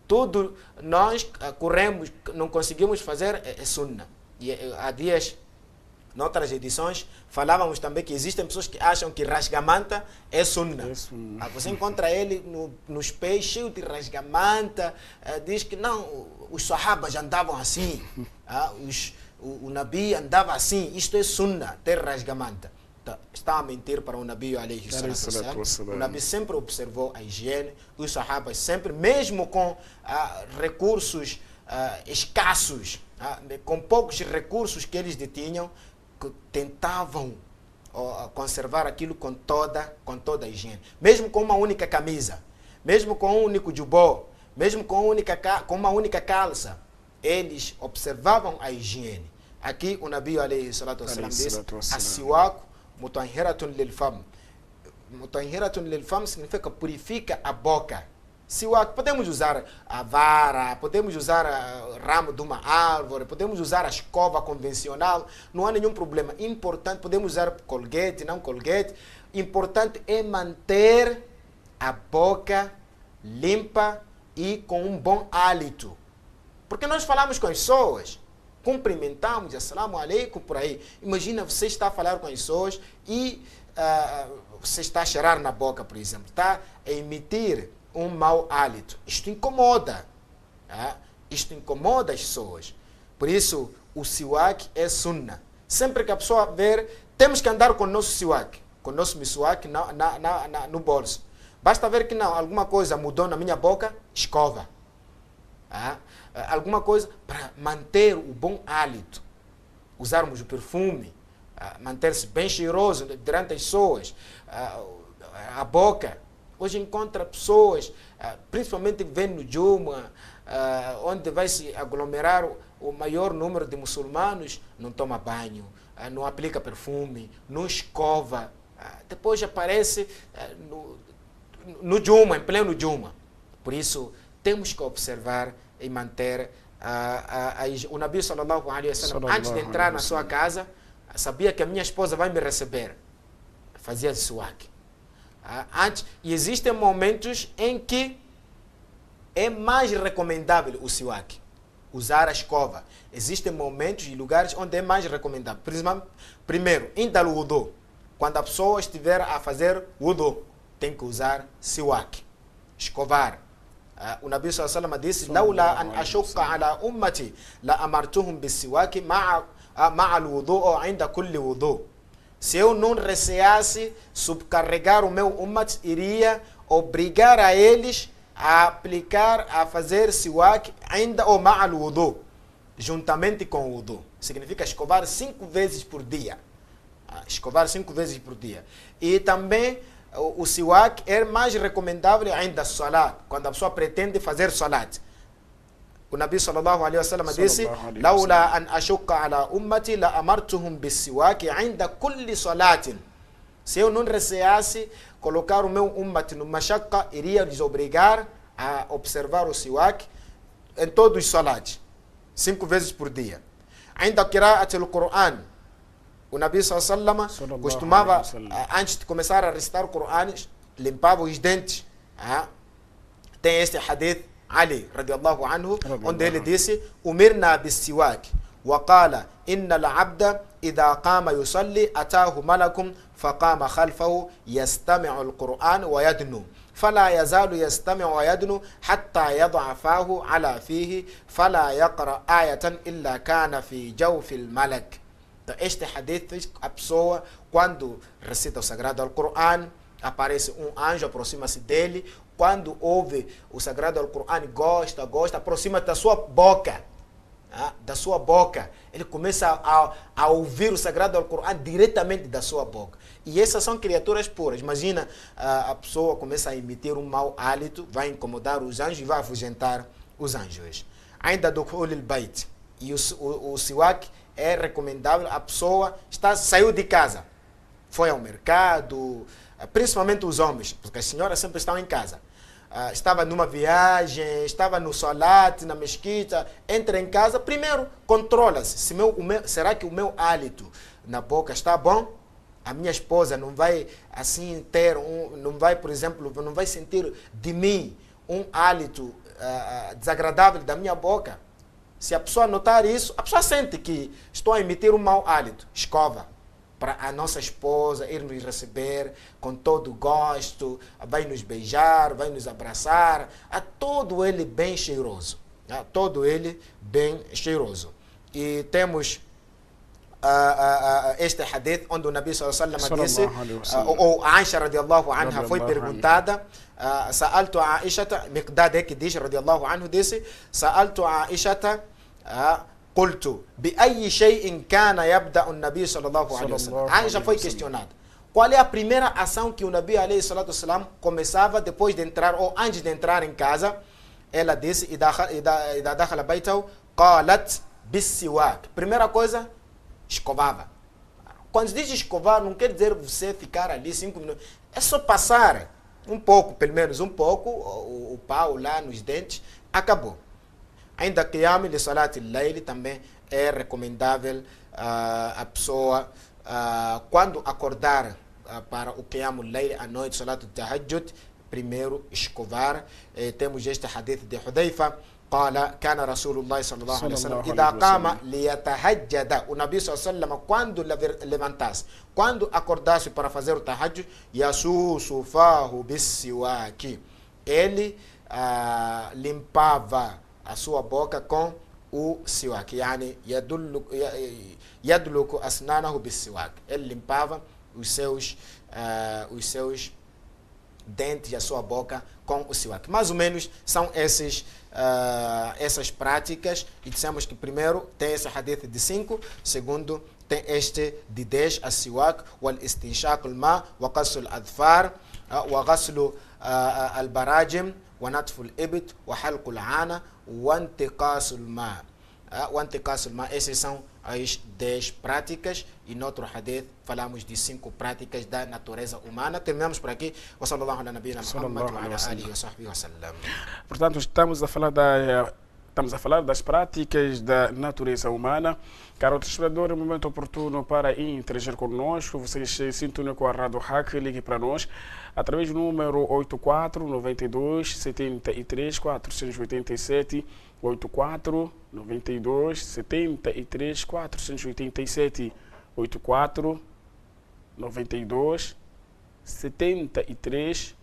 Speaker 2: Tudo nós corremos, não conseguimos fazer é sunnah. E há dias, noutras edições, falávamos também que existem pessoas que acham que rasgamanta é sunnah. Você encontra ele nos pés cheio de rasgamanta, diz que não, os sahabas andavam assim, o Nabi andava assim, isto é sunnah, ter rasgamanta. Está a mentir para o Nabi alayhi salatu wassalam. O Nabi sempre observou a higiene, os sahabas sempre, mesmo com recursos escassos, com poucos recursos que eles detinham, tentavam conservar aquilo com toda a higiene. Mesmo com uma única camisa, mesmo com um único jubó, mesmo com uma única calça, eles observavam a higiene. Aqui o Nabi alayhi salatu wassalam disse: As-siwaku mutahhiratun lil fam. Mutahhiratun lil fam significa purifica a boca. Siwak, podemos usar a vara, podemos usar o ramo de uma árvore, podemos usar a escova convencional, não há nenhum problema. Importante, podemos usar colgate, não colgate. Importante é manter a boca limpa e com um bom hálito. Porque nós falamos com as pessoas, cumprimentamos, assalamu alaikum, por aí. Imagina, você está a falar com as pessoas e você está a cheirar na boca, por exemplo, está a emitir um mau hálito. Isto incomoda. Isto incomoda as pessoas. Por isso, o siwak é sunnah. Sempre que a pessoa ver, temos que andar com o nosso siwak, com o nosso miswak no bolso. Basta ver que não, alguma coisa mudou na minha boca, escova. Alguma coisa para manter o bom hálito. Usarmos o perfume, manter-se bem cheiroso durante as pessoas, a boca. Hoje encontra pessoas, principalmente vem no Juma, onde vai se aglomerar o maior número de muçulmanos, não toma banho, não aplica perfume, não escova. Depois aparece no Juma, em pleno Juma. Por isso, temos que observar e manter o Nabi sallallahu alaihi wasallam, antes de entrar na sua casa, sabia que a minha esposa vai me receber. Fazia siwak. E existem momentos em que é mais recomendável o siwak. usar a escova. Existem momentos e lugares onde é mais recomendável. Primeiro, ainda o wudu. Quando a pessoa estiver a fazer wudu, tem que usar siwak, escovar. O Nabi sallallahu alaihi wasallam disse: "Laula an ashukka ala ummati la amartuhum bis-siwak ma'a al-wudu ou ainda kulli wudu." Se eu não receasse subcarregar o meu ummat, iria obrigar a eles a aplicar, a fazer siwak ainda ou ma'a al-wudu, juntamente com o wudu. Significa escovar 5 vezes por dia. Escovar 5 vezes por dia. E também o siwak é mais recomendável ainda salat, quando a pessoa pretende fazer salat. O Nabi sallallahu alaihi wasallam disse: "Laula an ashukka ala ummati la amartuhum bis-siwak 'inda kulli salatin." Se eu não receasse colocar o meu ummat no mashaqqa, iria lhes obrigar a observar o siwak em todos os salats, 5 vezes por dia. Ainda qira'at al-Qur'an. O Nabi sallallahu alaihi wasallam costumava, antes de começar a recitar o Qur'an, limpava os dentes. Tem este hadith Ali radiallahu anhu, onde ele disse: "Umirna bis-siwak wa qala inna al-'abda idha qama yusalli atahu malakum faqama khalfahu yastami'u al-Qur'an wa yadnu fala yazalu yastami'u wa yadnu hatta yad'a fahu ala fihi fala yaqra ayatan illa kana fi jawfi al-malak." Este hadith, a pessoa, quando recita o sagrado Al-Qur'an, aparece um anjo, aproxima-se dele. Quando ouve o sagrado Al-Qur'an, gosta, aproxima-se da sua boca. Da sua boca. Ele começa a ouvir o sagrado Al-Qur'an diretamente da sua boca. E essas são criaturas puras. Imagina, a pessoa começa a emitir um mau hálito, vai incomodar os anjos e vai afugentar os anjos. Ainda do Khulil Bait. E o siwak é recomendável. A pessoa saiu de casa, foi ao mercado, principalmente os homens, porque as senhoras sempre estão em casa. Estava numa viagem, estava no salat, na mesquita, entra em casa, primeiro controla-se. Será que o meu hálito na boca está bom? A minha esposa não vai assim ter, não vai, por exemplo, não vai sentir de mim um hálito desagradável da minha boca? Se a pessoa notar isso, a pessoa sente que estou a emitir um mau hálito, escova. Para a nossa esposa ir nos receber com todo gosto, vai nos beijar, vai nos abraçar, todo ele bem cheiroso. Todo ele bem cheiroso. E temos este hadith onde o Nabi sallallahu alaihi wasallam disse, ou Aisha radiallahu anha foi perguntada, sa'altu Aishata, Miqdad que diz radiallahu anhu disse, sa'altu Aishata, قلت بأي شيء كان يبدأ النبي صلى الله عليه وسلم. Aisha foi questionada. Qual é a primeira ação que o Nabi alayhi salatu wasalam começava depois de entrar ou antes de entrar em casa? Ela disse: إذا دخل بيته قالت بالسواك. Primeira coisa, escovava. Quando diz escovar, não quer dizer você ficar ali 5 minutos. É só passar um pouco, pelo menos um pouco, o pau lá nos dentes, acabou. Ainda qiyam li salat al-layl também é recomendável a pessoa quando acordar para o qiyam al-layl à noite, salat al-tahajjud, primeiro escovar. Temos este hadith de Hudhaifa, قال كان رسول الله صلى الله عليه وسلم إذا قام ليتهجد. O Nabi صلى الله عليه وسلم quando levantasse, quando acordasse para fazer o tahajjud, yasusu fahu bis-siwak, ele limpava a sua boca com o siwak, yani yadluku asnanahu bis-siwak. Ele limpava os seus dentes e a sua boca com o siwak. Mais ou menos são essas práticas. E dissemos que primeiro tem esse hadith de 5, segundo tem este de 10, a siwak, wal istinshaq al-ma, wa qassu al-adfar, wa ghaslu al-barajim, wa natfu al-ibt, wa halqu al-ana, wa intiqasu al-ma. Essas são as 10 práticas, e no outro hadith falamos de 5 práticas da natureza humana. Terminamos por aqui. Wa sallallahu ala nabiyina Muhammad wa ala alihi wa sahbihi wa sallam.
Speaker 1: Portanto, estamos a falar da Estamos a falar das práticas da natureza humana. Caro telespectador, é um momento oportuno para interagir conosco. Vocês se sintonizam com a Rádio Hack, ligue para nós através do número 84 92 73 487, 84 92 73 487, 84 92 73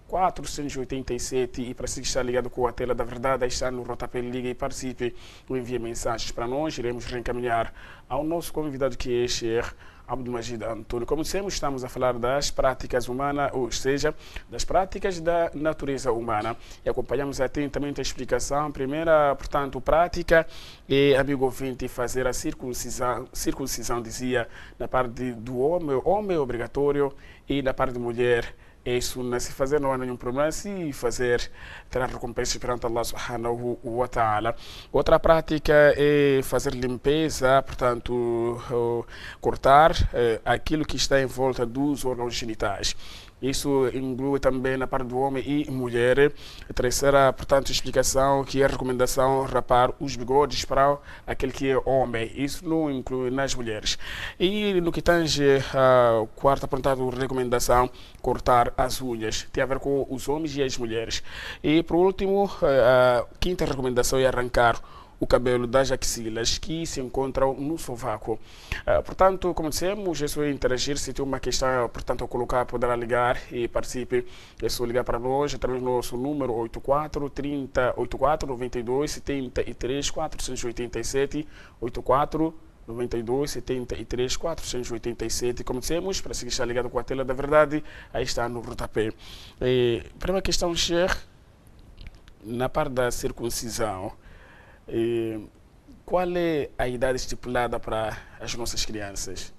Speaker 1: 487. E para si que está ligado com a tela da verdade, aí está no rodapé, liga e participe ou envie mensagens para nós. Iremos reencaminhar ao nosso convidado, que é Sheikh Abdulmajid Antônio. Como dissemos, estamos a falar das práticas humanas, ou seja, das práticas da natureza humana. E acompanhamos atentamente a explicação. Primeira, portanto, prática é, amigo ouvinte, fazer a circuncisão, dizia, na parte do homem é obrigatório, e na parte de mulher isso, se fazer não há nenhum problema, se fazer terá recompensa perante Allah subhanahu wa ta'ala. Outra prática é fazer limpeza, portanto, cortar aquilo que está em volta dos órgãos genitais. Isso inclui também na parte do homem e mulher. A terceira, portanto, explicação, que é a recomendação rapar os bigodes para aquele que é homem. Isso não inclui nas mulheres. E no que tange a quarta, portanto, recomendação, cortar as unhas. Tem a ver com os homens e as mulheres. E, por último, a quinta recomendação é arrancar o cabelo das axilas que se encontram no sovaco. Portanto, como dissemos, é só interagir. Se tem uma questão, portanto, a colocar, poderá ligar e participe. É só ligar para nós através do nosso número 84 30 84 92 73 487, 84 92 73 487. Como dissemos, para seguir estar ligado com a tela da verdade, aí está no rodapé. Primeira questão, Sheikh, na parte da circuncisão, qual é a idade estipulada para as nossas crianças?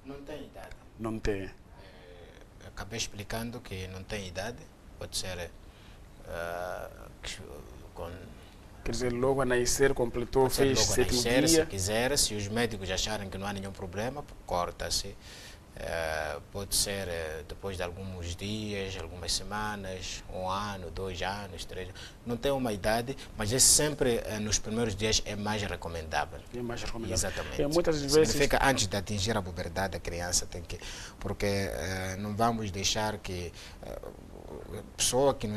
Speaker 2: Não tem idade.
Speaker 1: Não tem.
Speaker 2: Acabei explicando que não tem idade. Pode ser
Speaker 1: Quer dizer, logo a nascer, completou, fez sétimo dia.
Speaker 2: Se quiser, se os médicos acharem que não há nenhum problema, corta-se. Pode ser depois de alguns dias, algumas semanas, 1 ano, 2 anos, 3 anos. Não tem uma idade, mas é sempre nos primeiros dias é mais recomendável.
Speaker 1: É mais recomendável.
Speaker 2: Exatamente.
Speaker 1: Muitas vezes
Speaker 2: significa antes de atingir a puberdade, a criança tem que... Porque não vamos deixar que a pessoa que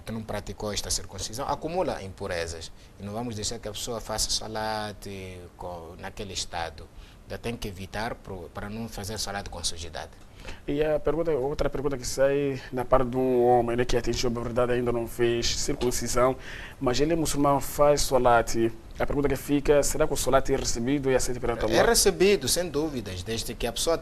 Speaker 2: não praticou esta circuncisão acumula impurezas. E não vamos deixar que a pessoa faça salate naquele estado. Tem que evitar para não fazer salado com sujidade.
Speaker 1: E outra pergunta que sai na parte de um homem, né, que atingiu a verdade, ainda não fez circuncisão, mas ele é muçulmano, faz salate. A pergunta que fica, será que o salate é recebido e aceito perante Allah?
Speaker 2: É recebido, sem dúvidas, desde que a pessoa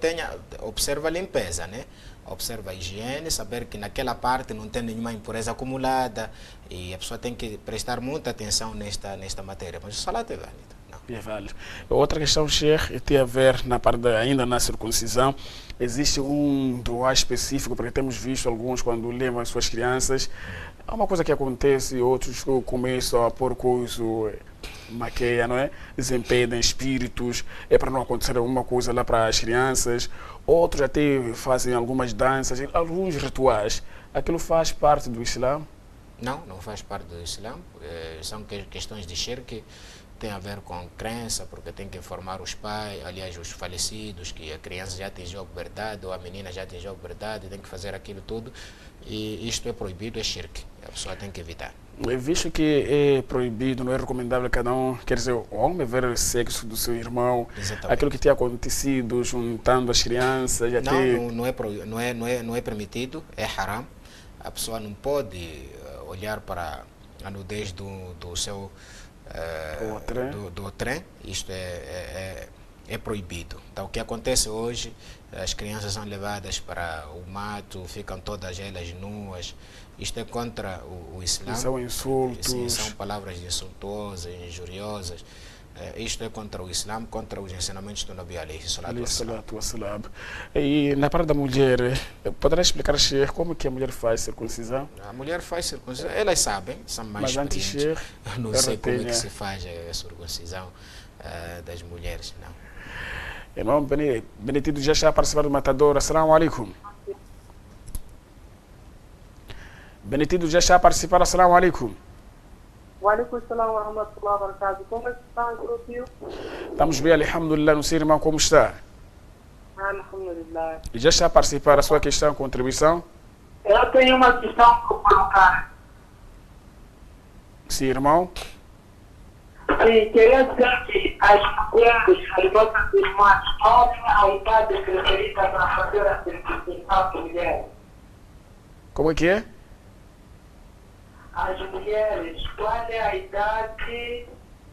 Speaker 2: observa a limpeza, né? Observa a higiene, saber que naquela parte não tem nenhuma impureza acumulada, e a pessoa tem que prestar muita atenção nesta matéria. Mas o salate é válido.
Speaker 1: É válido. Outra questão, Sheikh, tem a ver na parte ainda na circuncisão. Existe um doar específico, porque temos visto alguns quando levam as suas crianças. É uma coisa que acontece, outros começam a pôr coisa, maqueia, não é? Desempedem espíritos, é para não acontecer alguma coisa lá para as crianças. Outros até fazem algumas danças, alguns rituais. Aquilo faz parte do Islã?
Speaker 2: Não, não faz parte do Islã. São questões de shirk. Tem a ver com crença, porque tem que informar os pais, aliás, os falecidos, que a criança já atingiu a puberdade ou a menina já atingiu a puberdade, tem que fazer aquilo tudo. E isto é proibido, é shirk. A pessoa tem que evitar.
Speaker 1: Visto que é proibido, não é recomendável cada um, quer dizer, o homem ver o sexo do seu irmão,
Speaker 2: exatamente,
Speaker 1: aquilo que tem acontecido juntando as crianças.
Speaker 2: Não é permitido, é haram. A pessoa não pode olhar para a nudez do seu... do trem, isto é proibido. Então, o que acontece hoje, as crianças são levadas para o mato, ficam todas elas nuas. Isto é contra o Islã.
Speaker 1: São insultos.
Speaker 2: Sim, são palavras insultuosas, injuriosas. Isto é contra o Islã, contra os ensinamentos do Nabi alayhi salatu wassalam.
Speaker 1: E na parte da mulher, poderá explicar, Sheikh, como que a mulher faz circuncisão?
Speaker 2: A mulher faz circuncisão, elas sabem, são mais experientes.
Speaker 1: Mas antes, Sheikh,
Speaker 2: não sei como é que se faz a circuncisão das mulheres, não.
Speaker 1: Irmão Benedito já está a participar do Matador. Assalamu alaikum. Benedito já está a participar. Assalamu alaikum.
Speaker 3: Wa alaikum salam wa rahmatullahi wa barakatuh. Como está, Tio?
Speaker 1: Estamos bem, alhamdulillah. Não sei, irmão, como está?
Speaker 3: Alhamdulillah.
Speaker 1: Já está a participar da sua questão, contribuição?
Speaker 3: Eu tenho uma questão para colocar.
Speaker 1: Sim, irmão.
Speaker 3: Sim, queria dizer que as mulheres, as nossas irmãs, podem a idade preferida para fazer a circuncisão de mulheres.
Speaker 1: Como é que é?
Speaker 3: As mulheres, qual é a idade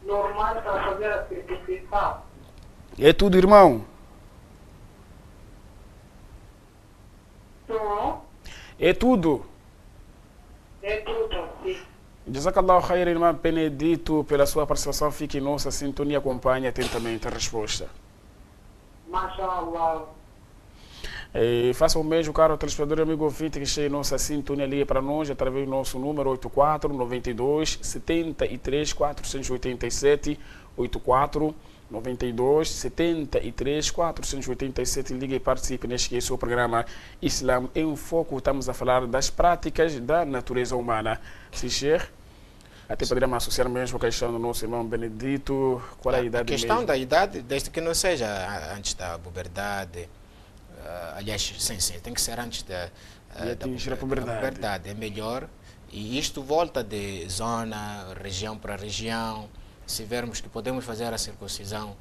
Speaker 3: normal para fazer a circuncisão?
Speaker 1: É tudo, irmão. É tudo.
Speaker 3: É tudo, sim.
Speaker 1: Jazakallahu khair, irmão Benedito, pela sua participação. Fique em nossa sintonia, acompanhe atentamente a resposta.
Speaker 3: Mashallah.
Speaker 1: Faça o mesmo, caro telespectador e amigo ouvinte, que esteja em nossa sintonia ali para nós, através do nosso número 84 92 73 487 84 92 73 487. Ligue e participe neste seu programa Islam em Foco. Estamos a falar das práticas da natureza humana. Se Sheikh, até poderíamos associar mesmo a questão do nosso irmão Benedito. Qual é a idade mesmo?
Speaker 2: A questão da idade, desde que não seja antes da puberdade. Aliás, sim, tem que ser antes da puberdade. É melhor. E isto volta de zona, região para região. Se vermos que podemos fazer a circuncisão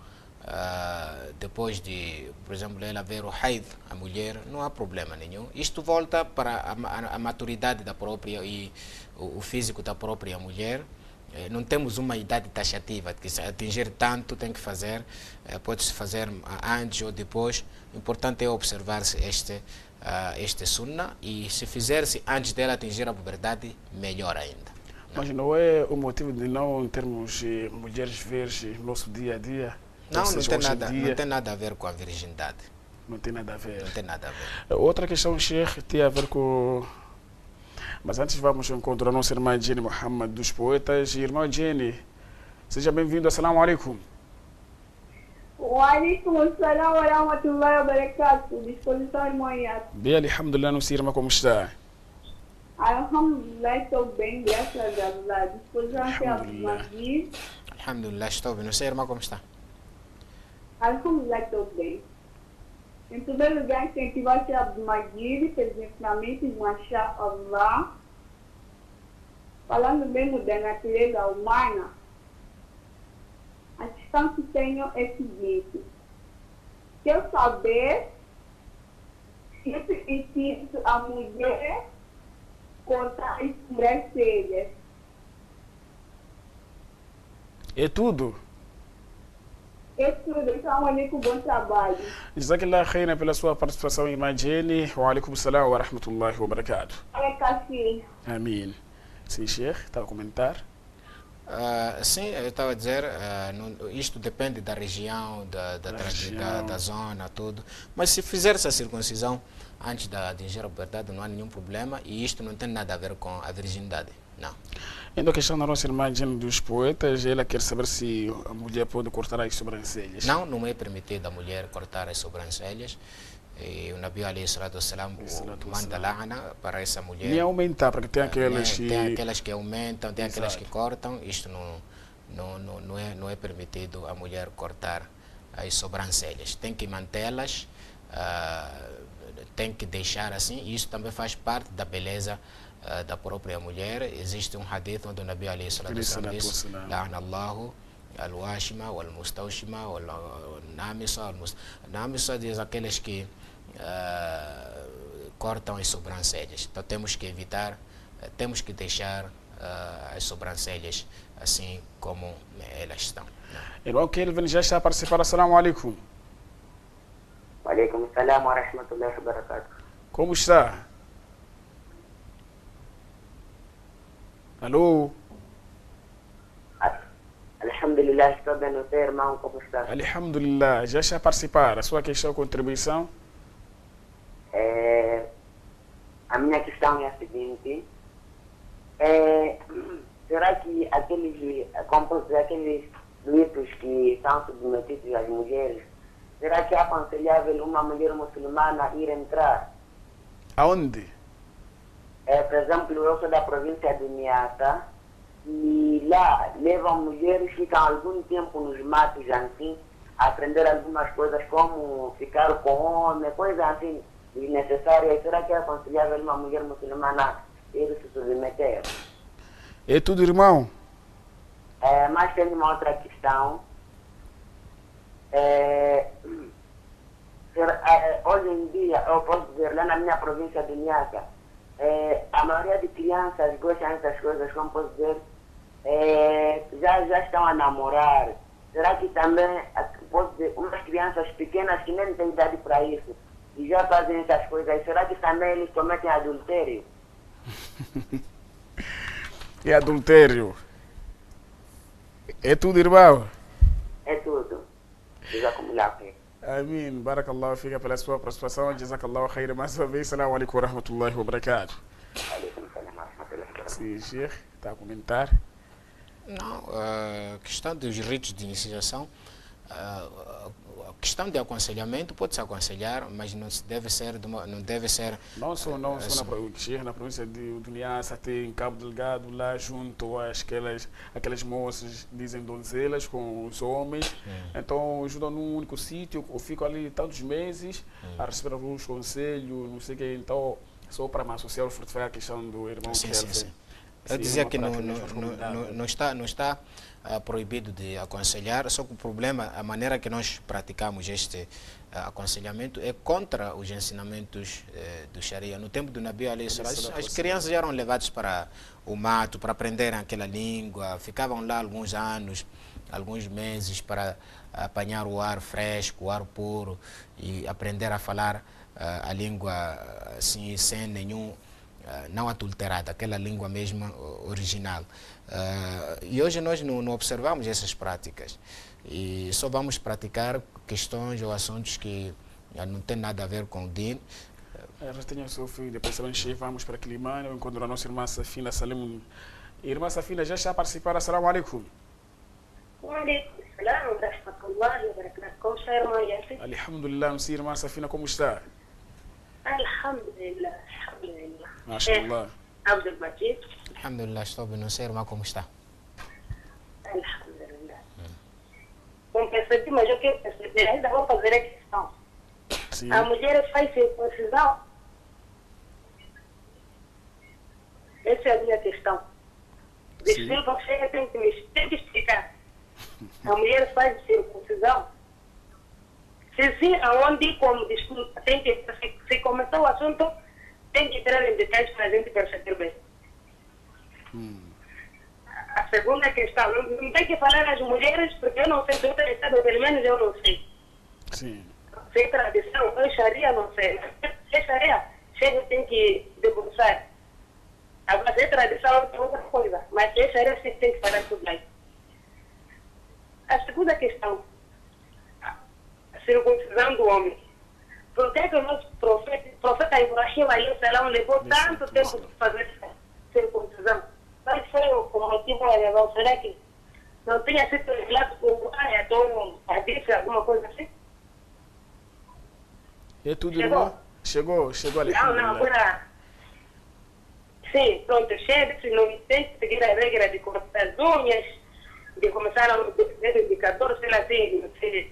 Speaker 2: depois de, por exemplo, ela ver o haid, a mulher, não há problema nenhum. Isto volta para a maturidade da própria e o físico da própria mulher. Não temos uma idade taxativa, que se atingir tanto tem que fazer, pode-se fazer antes ou depois. O importante é observar-se este sunna, e se fizer-se antes dela atingir a puberdade, melhor ainda.
Speaker 1: Mas não é o motivo de não termos mulheres virgens no nosso dia a dia?
Speaker 2: Não, não tem nada a ver com a virgindade.
Speaker 1: Não tem nada a ver.
Speaker 2: Não tem nada a ver.
Speaker 1: Outra questão, Sheikh, tem a ver com... Mas antes vamos encontrar a nossa irmã Jenny Muhammad dos Poetas. Irmã Jenny, seja bem-vindo. Assalamu alaikum.
Speaker 4: Wa alaikum assalam wa rahmatullahi wa barakatuh. Disposição, irmã Yas.
Speaker 1: Bem, alhamdulillah, não sei, irmã, como está?
Speaker 4: Alhamdulillah, estou bem, graças a Allah. Disposição que é Abdulmajid.
Speaker 2: Alhamdulillah, estou bem. Não sei, irmã, como está?
Speaker 4: Alhamdulillah, estou bem. Em primeiro lugar, incentivar-se a Abdulmajid, presentemente, mashallah. Falando mesmo da natureza humana, a questão que tenho é a seguinte: quero saber se é permitido a mulher cortar as sobrancelhas.
Speaker 1: É tudo.
Speaker 4: É tudo. Então, alaikum, bom trabalho.
Speaker 1: Jazakallah khairan pela sua participação, irmã Jenny. Wa alaikum salam wa rahmatullahi wa barakatuh. Amém. Sim, Sheikh, estava a comentar?
Speaker 2: Sim, eu estava a dizer, isto depende da região, da zona, tudo. Mas se fizer-se a circuncisão antes de atingir a puberdade, não há nenhum problema, e isto não tem nada a ver com a virgindade. Não.
Speaker 1: Ainda a questão da nossa irmã Jenny dos Poetas, ela quer saber se a mulher pode cortar as sobrancelhas.
Speaker 2: Não, não é permitido a mulher cortar as sobrancelhas. E o Nabi alayhi salatu wassalam manda la'ana para essa mulher.
Speaker 1: Nem aumentar, porque tem aquelas que...
Speaker 2: Tem aquelas que aumentam, tem aquelas que cortam. Isto não é permitido a mulher cortar as sobrancelhas. Tem que mantê-las, tem que deixar assim. Isso também faz parte da beleza da própria mulher. Existe um hadith onde o Nabi alayhi salatu wassalam diz: la'ana Allahu al-washima, wal-mustawshima, wal-namisa. Namisa diz aqueles que cortam as sobrancelhas. Então temos que evitar, temos que deixar as sobrancelhas assim como elas estão.
Speaker 1: Irmão Kelvin já está a participar. Assalamu alaikum.
Speaker 5: Wa alaikum assalam wa rahmatullahi wa barakatuh.
Speaker 1: Como está? Alô?
Speaker 5: Alhamdulillah, estou bem, não sei, irmão, como está?
Speaker 1: Alhamdulillah, já está a participar. A sua questão, contribuição?
Speaker 5: A minha questão é a seguinte: será que aqueles ritos que são submetidos às mulheres, será que é aconselhável uma mulher muçulmana ir entrar?
Speaker 1: Aonde?
Speaker 5: Por exemplo, eu sou da província de Niassa E lá levam mulheres, ficam algum tempo nos matos assim, a aprender algumas coisas como ficar com homem, coisas assim desnecessárias. Será que é aconselhável uma mulher muçulmana ir se submeter?
Speaker 1: É tudo, irmão?
Speaker 5: Mas tem uma outra questão. Hoje em dia, eu posso dizer, lá na minha província de Niassa, a maioria de crianças gostam dessas coisas, como posso dizer, já estão a namorar. Será que também, posso dizer, umas crianças pequenas que nem têm idade para isso, e já fazem essas coisas, será que também eles cometem adultério?
Speaker 1: É adultério. É tudo, irmão?
Speaker 5: É tudo. Jazakumullah khair.
Speaker 1: Amém. Barakallahu fica pela sua participação. Jazakallahu khair. Mais uma vez, salam alaikum wa rahmatullahi wa barakatuh.
Speaker 5: Alaikum salam wa rahmatullahi wa barakatuh.
Speaker 1: Sim, Sheikh, está a comentar?
Speaker 2: Não, a questão dos ritos de iniciação, a questão de aconselhamento pode-se aconselhar, mas não deve ser, não deve ser...
Speaker 1: Não só na província de Niassa, tem Cabo Delgado, lá junto aquelas moças, dizem donzelas, com os homens. Então ajudam num único sítio, ou ficam ali tantos meses a receber alguns conselhos, não sei o que. Então, só para me associar, fortificar a questão do irmão.
Speaker 2: Sim. Eu dizia que não está proibido de aconselhar, só que o problema, a maneira que nós praticamos este aconselhamento é contra os ensinamentos do Sharia. No tempo do Nabi Ali, as crianças eram levadas para o mato para aprenderem aquela língua, ficavam lá alguns anos, alguns meses para apanhar o ar fresco, o ar puro e aprender a falar a língua assim, sem nenhum... não adulterada, aquela língua mesma original. E hoje nós não observamos essas práticas e só vamos praticar questões ou assuntos que não têm nada a ver com o din.
Speaker 1: Tenho o seu filho, depois vamos para Quilimane, eu encontro a nossa irmã Safina Salim. Irmã Safina, já está a participar? Assalamu alaikum.
Speaker 4: Wa alaikum salam wa rahmatullahi wa barakatuh. Como está, irmã Yassi?
Speaker 1: Alhamdulillah, não sei, irmã Safina, como está?
Speaker 4: Alhamdulillah, alhamdulillah.
Speaker 1: MashaAllah.
Speaker 4: Abdul Majid.
Speaker 2: Alhamdulillah, estou bem, não sei, irmã, como está?
Speaker 4: Alhamdulillah. Não percebi, mas eu quero perceber, ainda vou fazer a questão.
Speaker 1: Sim.
Speaker 4: A mulher faz circuncisão? Essa é a minha questão. Desculpa, você tem que explicar. A mulher faz circuncisão? Se sim, aonde e como? Desculpa, se começar o assunto, tem que entrar em detalhes para a gente perceber bem. A segunda questão, não tem que falar às mulheres, porque eu não sei se outra estado, pelo menos eu não sei.
Speaker 1: Sim.
Speaker 4: Sem tradição, eu Sharia não sei. Se Sharia, chega tem que debruçar. Agora, se tradição é outra coisa, mas se Sharia, você tem que falar tudo bem. A segunda questão, a circuncisão do homem. Por que o nosso profeta Ibrahim alayhi salam levou tanto tempo de fazer circuncisão? Qual foi o motivo da razão? Será que não tinha sido revelado por um hadith, alguma coisa assim?
Speaker 1: É tudo, irmão? Chegou ali.
Speaker 4: Não, agora... Sim, pronto, chega, se não tem que seguir a regra de cortar as unhas, de começar a ver o indicador, sei lá, assim, não sei...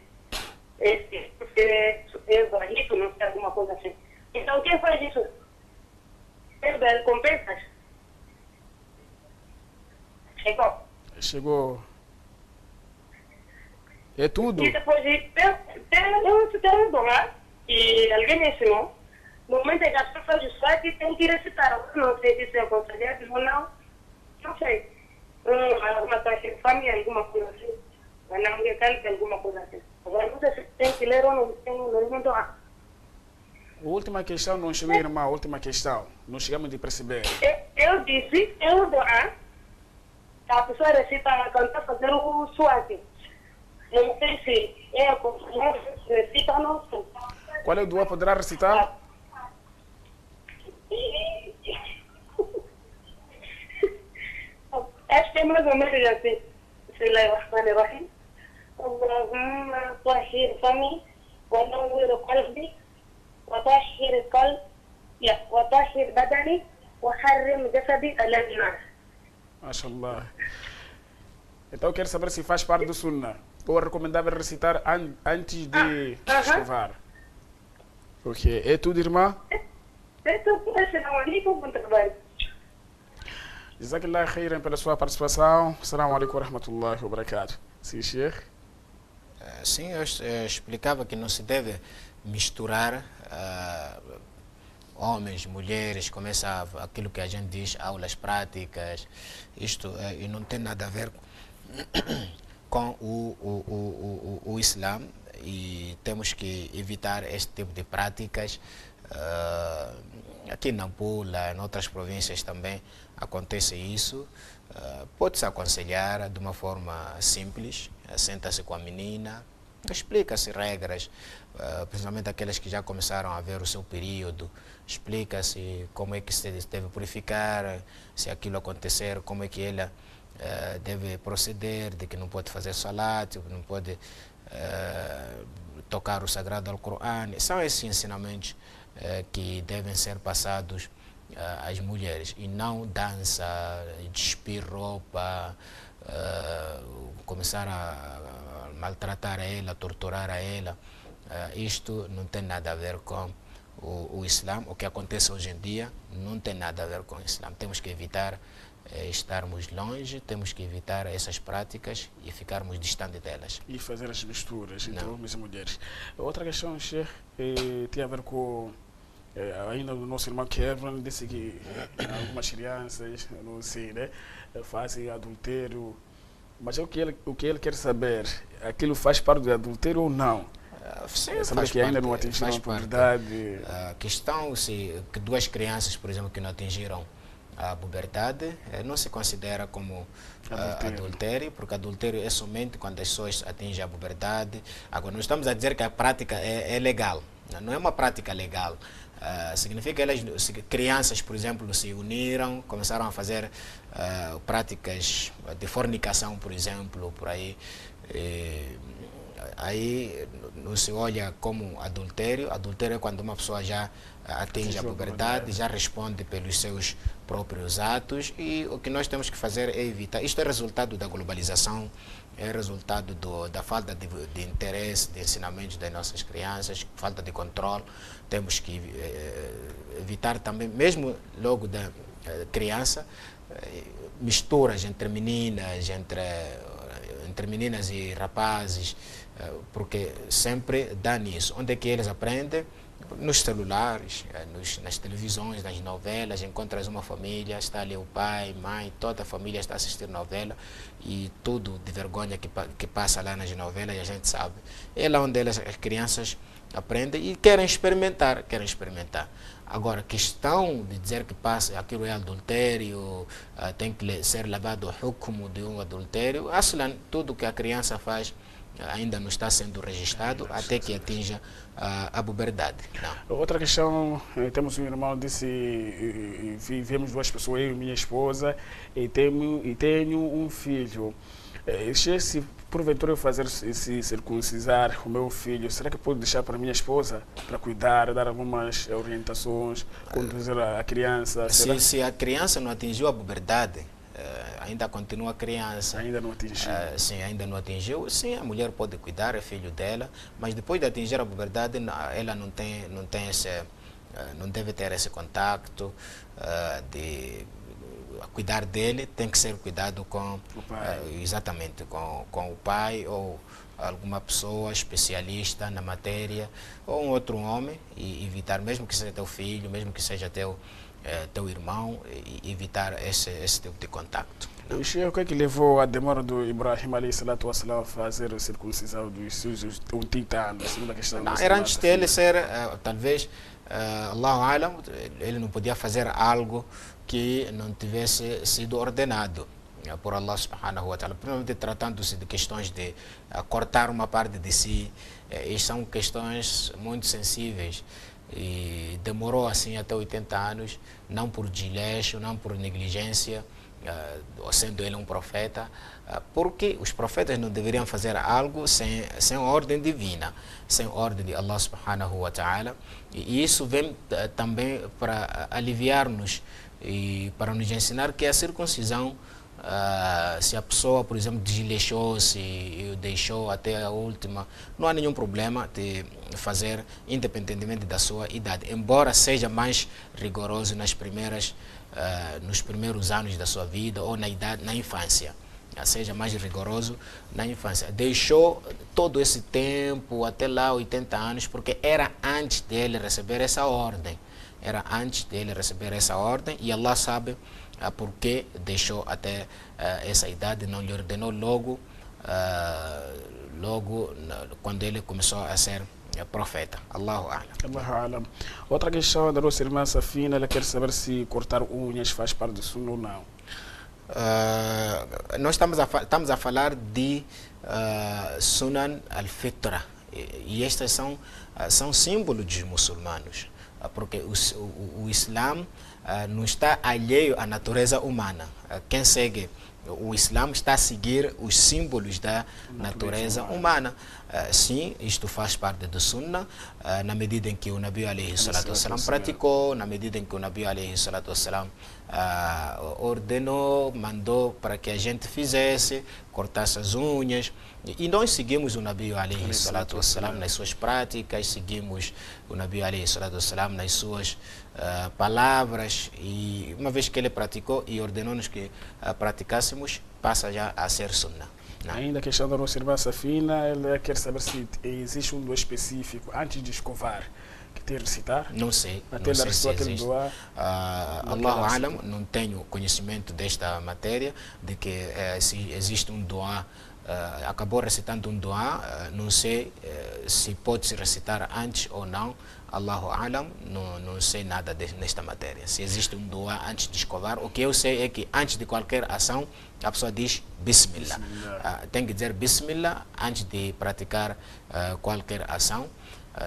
Speaker 4: é barrito, não sei, alguma coisa assim. Então, quem faz isso? Perde recompensas?
Speaker 1: Chegou. É tudo.
Speaker 4: E depois, tem um dom, e alguém me ensinou, no momento em que as pessoas de sorte tem que recitar. Eu não sei se é aconselhável ou não sei. Uma taxa de família, alguma coisa assim. Mas não me canta alguma coisa assim. Agora, não sei se tem que ler ou não tem, não dou.
Speaker 1: A última questão não chegou, irmã, a última questão. Não chegamos de perceber.
Speaker 4: Eu disse, eu dou a pessoa recita, cantar, fazer o suave. Não sei se é aconselhável, recita ou não sei.
Speaker 1: Qual é o dua? Poderá recitar?
Speaker 4: Acho que é mais ou menos assim. Bismillahirrahmanirrahim. اللهم طهر فمي ونور قلبي وطهر بدني وحرم جسدي على النار.
Speaker 1: Mashallah. Então eu quero saber se faz parte do Sunnah. Ou é recomendável recitar antes de escovar. Ok. É tudo, irmã?
Speaker 4: Assalamu alaikum, bom trabalho.
Speaker 1: Jazakallah khairan pela sua participação. Assalamu alaikum wa rahmatullahi wa barakatuh. Sim, Sheikh?
Speaker 2: Sim, eu explicava que não se deve misturar homens, mulheres, começa aquilo que a gente diz, aulas práticas, isto e não tem nada a ver com o Islã, e temos que evitar este tipo de práticas. Aqui na Nampula, em outras províncias também acontece isso. Pode-se aconselhar de uma forma simples, senta-se com a menina, explica-se regras, principalmente aquelas que já começaram a ver o seu período, explica-se como é que se deve purificar, se aquilo acontecer, como é que ela deve proceder, de que não pode fazer salat, não pode tocar o sagrado Alcorão. São esses ensinamentos que devem ser passados às mulheres, e não dança, despir roupa, começar a maltratar a ela, torturar a ela. Isto não tem nada a ver com o Islã. O que acontece hoje em dia não tem nada a ver com o Islã. Temos que evitar estarmos longe, temos que evitar essas práticas e ficarmos distantes delas.
Speaker 1: E fazer as misturas entre homens e mulheres. Outra questão, Sheikh, tem a ver com ainda o nosso irmão Kevin disse que algumas crianças, não sei, né, fazem adultério. Mas o que ele quer saber, aquilo faz parte do adultério ou não?
Speaker 2: Sim,
Speaker 1: saber que ainda não atingiram a puberdade.
Speaker 2: A questão que duas crianças, por exemplo, que não atingiram a puberdade, não se considera como adultério, porque adultério é somente quando as pessoas atingem a puberdade. Agora, nós estamos a dizer que a prática é legal, não é uma prática legal. Significa que crianças, por exemplo, se uniram, começaram a fazer práticas de fornicação, por exemplo, por aí. Aí não se olha como adultério. Adultério é quando uma pessoa já atinge a puberdade, já responde pelos seus próprios atos, e o que nós temos que fazer é evitar. Isto é resultado da globalização, é resultado da falta de interesse, de ensinamentos das nossas crianças, falta de controle. Temos que evitar também, mesmo logo da criança, misturas entre meninas, entre meninas e rapazes, porque sempre dá nisso. Onde é que eles aprendem? Nos celulares, nas televisões, nas novelas. Encontras uma família, está ali o pai, mãe, toda a família está a assistir novela, e tudo de vergonha que passa lá nas novelas, a gente sabe. É lá onde as crianças aprendem e querem experimentar. Agora, questão de dizer que aquilo é adultério, tem que ser levado ao hukumu de um adultério, tudo que a criança faz ainda não está sendo registrado até que atinja a puberdade.
Speaker 1: Outra questão, temos um irmão, disse, vivemos duas pessoas, eu e minha esposa, e tenho um filho. Se porventura eu fazer se circuncisar o meu filho, será que pode deixar para minha esposa para cuidar, dar algumas orientações, conduzir a criança?
Speaker 2: Se a criança não atingiu a puberdade, ainda continua criança.
Speaker 1: Ainda não atingiu.
Speaker 2: Sim, ainda não atingiu. Sim, a mulher pode cuidar, é filho dela, mas depois de atingir a puberdade, ela não deve ter esse contato de cuidar dele. Tem que ser cuidado com o pai. Exatamente, com o pai ou alguma pessoa especialista na matéria, ou um outro homem, e evitar, mesmo que seja teu filho, mesmo que seja teu irmão, e evitar esse tipo de contacto.
Speaker 1: O Sheikh, o que é que levou a demora do Ibrahim alayhi salatu wassalam a fazer a circuncisão dos seus 30 anos? Segunda questão.
Speaker 2: Era antes dele ser, talvez, Allahu Alam, ele não podia fazer algo que não tivesse sido ordenado por Allah subhanahu wa ta'ala, principalmente tratando-se de questões de cortar uma parte de si. E são questões muito sensíveis. E demorou assim até 80 anos, não por desleixo, não por negligência, sendo ele um profeta, porque os profetas não deveriam fazer algo sem ordem divina, sem ordem de Allah subhanahu wa ta'ala. E isso vem também para aliviar-nos e para nos ensinar que a circuncisão Se a pessoa, por exemplo, desleixou-se e deixou até a última, não há nenhum problema de fazer, independentemente da sua idade, embora seja mais rigoroso nos primeiros anos da sua vida ou na infância. Seja mais rigoroso na infância. Deixou todo esse tempo, até lá 80 anos, porque era antes dele receber essa ordem. Era antes dele receber essa ordem e Allah sabe porque deixou até essa idade, não lhe ordenou logo quando ele começou a ser profeta. Allahu A'lam.
Speaker 1: Allahu A'lam. Outra questão da nossa irmã Safina, ela quer saber se cortar unhas faz parte do Sunna ou não.
Speaker 2: Nós estamos a falar de Sunan al-Fitra, e estas são símbolos dos muçulmanos, porque o Islã não está alheio à natureza humana. Quem segue o Islã está a seguir os símbolos da natureza humana. Sim, isto faz parte do Sunnah, na medida em que o Nabi alayhi salatu wassalam praticou, na medida em que o Nabi alayhi salatu wassalam ordenou, mandou para que a gente fizesse, cortasse as unhas. E nós seguimos o Nabi alayhi salatu wassalam nas suas práticas, seguimos o Nabi alayhi salatu wassalam nas suas palavras, e uma vez que ele praticou e ordenou-nos que praticássemos, passa já a ser Sunnah. Não.
Speaker 1: Ainda a questão da nossa irmã Safina, ela quer saber se existe um dua específico antes de escovar que tem que recitar.
Speaker 2: Não sei.
Speaker 1: Até
Speaker 2: não sei se
Speaker 1: aquele
Speaker 2: existe.
Speaker 1: dua.
Speaker 2: Allahu Alam, não tenho conhecimento desta matéria, de que se existe um dua, acabou recitando um dua, não sei se pode se recitar antes ou não. Allahu Alam, não sei nada nesta matéria. Se existe um dua antes de escovar, o que eu sei é que antes de qualquer ação, a pessoa diz Bismillah. Tem que dizer Bismillah antes de praticar qualquer ação.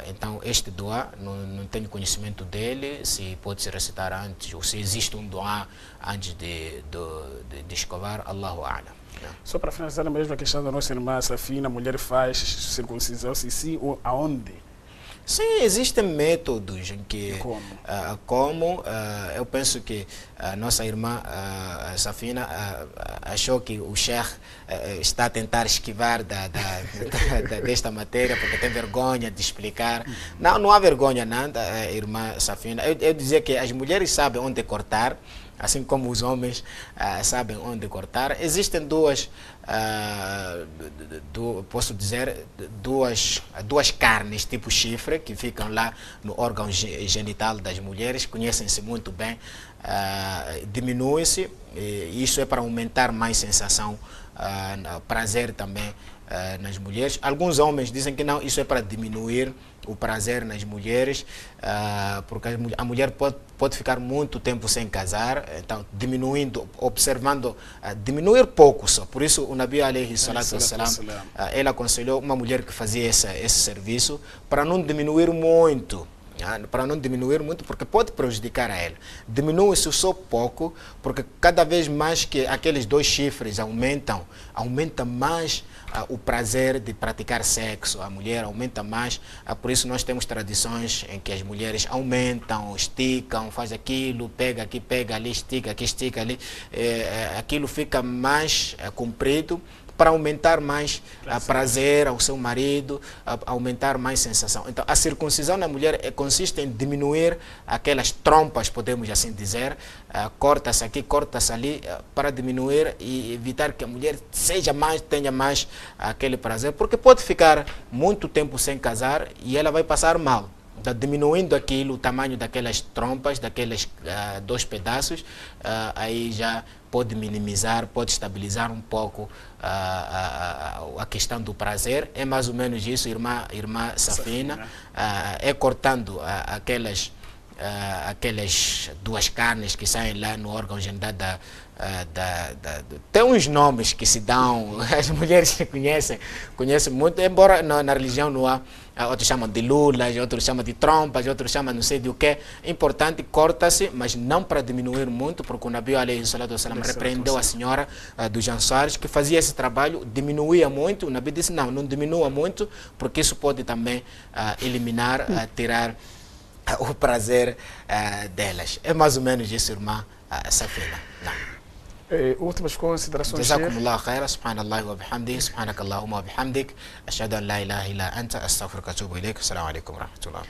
Speaker 2: Então, este dua, não tenho conhecimento dele, se pode se recitar antes, ou se existe um dua antes de escovar. Allahu Alam.
Speaker 1: Só para finalizar a mesma questão da nossa irmã Safina, a mulher faz circuncisão, se sim, ou aonde?
Speaker 2: Sim, existem métodos em que,
Speaker 1: como
Speaker 2: eu penso que a nossa irmã Safina achou que o Sheikh está a tentar esquivar desta matéria porque tem vergonha de explicar. Não há vergonha nada, irmã Safina. Eu dizia que as mulheres sabem onde cortar, assim como os homens sabem onde cortar. Existem posso dizer, duas carnes tipo chifre que ficam lá no órgão genital das mulheres, conhecem-se muito bem, diminui-se, e isso é para aumentar mais sensação, prazer também nas mulheres. Alguns homens dizem que não, isso é para diminuir o prazer nas mulheres, porque a mulher pode ficar muito tempo sem casar, então diminuindo, observando, diminuir pouco só. Por isso o Nabi alayhi salatu wassalam, ele aconselhou uma mulher que fazia esse serviço para não diminuir muito. Porque pode prejudicar a ela. Diminui-se só pouco, porque cada vez mais que aqueles dois chifres aumenta mais o prazer de praticar sexo. A mulher aumenta mais, por isso nós temos tradições em que as mulheres aumentam, esticam, faz aquilo, pega aqui, pega ali, estica aqui, estica ali, aquilo fica mais comprido, para aumentar mais prazer ao seu marido, aumentar mais sensação. Então, a circuncisão na mulher consiste em diminuir aquelas trompas, podemos assim dizer, corta-se aqui, corta-se ali, para diminuir e evitar que a mulher tenha mais aquele prazer, porque pode ficar muito tempo sem casar e ela vai passar mal. Então, diminuindo aquilo, o tamanho daquelas trompas, daqueles dois pedaços, aí já pode minimizar, pode estabilizar um pouco a questão do prazer. É mais ou menos isso, irmã Safina, é cortando aquelas duas carnes que saem lá no órgão genital tem uns nomes que se dão, as mulheres conhecem muito, embora na religião não há, outros chamam de lulas, outros chamam de trompas, outros chamam não sei do que. Importante, corta-se, mas não para diminuir muito, porque o Nabi alayhi salatu wassalam repreendeu a senhora dos Ansares que fazia esse trabalho, diminuía muito. O Nabi disse não diminua muito, porque isso pode também eliminar, tirar o prazer delas. É mais ou menos isso, irmã Safina. Não.
Speaker 1: Últimas considerações, Sheikh.
Speaker 2: Jazakumullah khaira, subhanallah wa bihamdihi, subhanakallahumma wa bihamdik, ashhadu an la ilaha illa anta, astaghfiruka wa atubu ilayk. Assalamu alaikum wa rahmatullahi.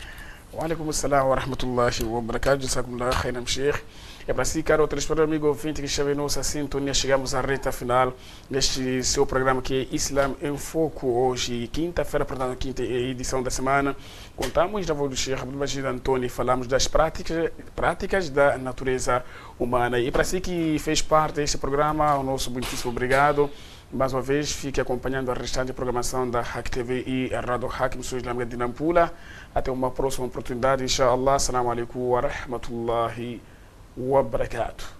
Speaker 1: Waalaikum assalam wa rahmatullahi wa barakatuh. Jazakumullah khairan, Sheikh. É para si, caro telespectador, amigo ouvinte que esteve em nossa sintonia, chegamos à reta final deste seu programa que é Islam em Foco. Hoje, quinta-feira, portanto, quinta edição da semana. Contamos da voz do Sheikh Abdul Majid Antoni, falamos das práticas da natureza humana. E para si que fez parte deste programa, o nosso muitíssimo obrigado. Mais uma vez, fique acompanhando a restante programação da Hack TV e a Rádio Hack Missões Islâmica de Nampula. Até uma próxima oportunidade, inshallah. Assalamu alaikum wa rahmatullahi wa barakatuh.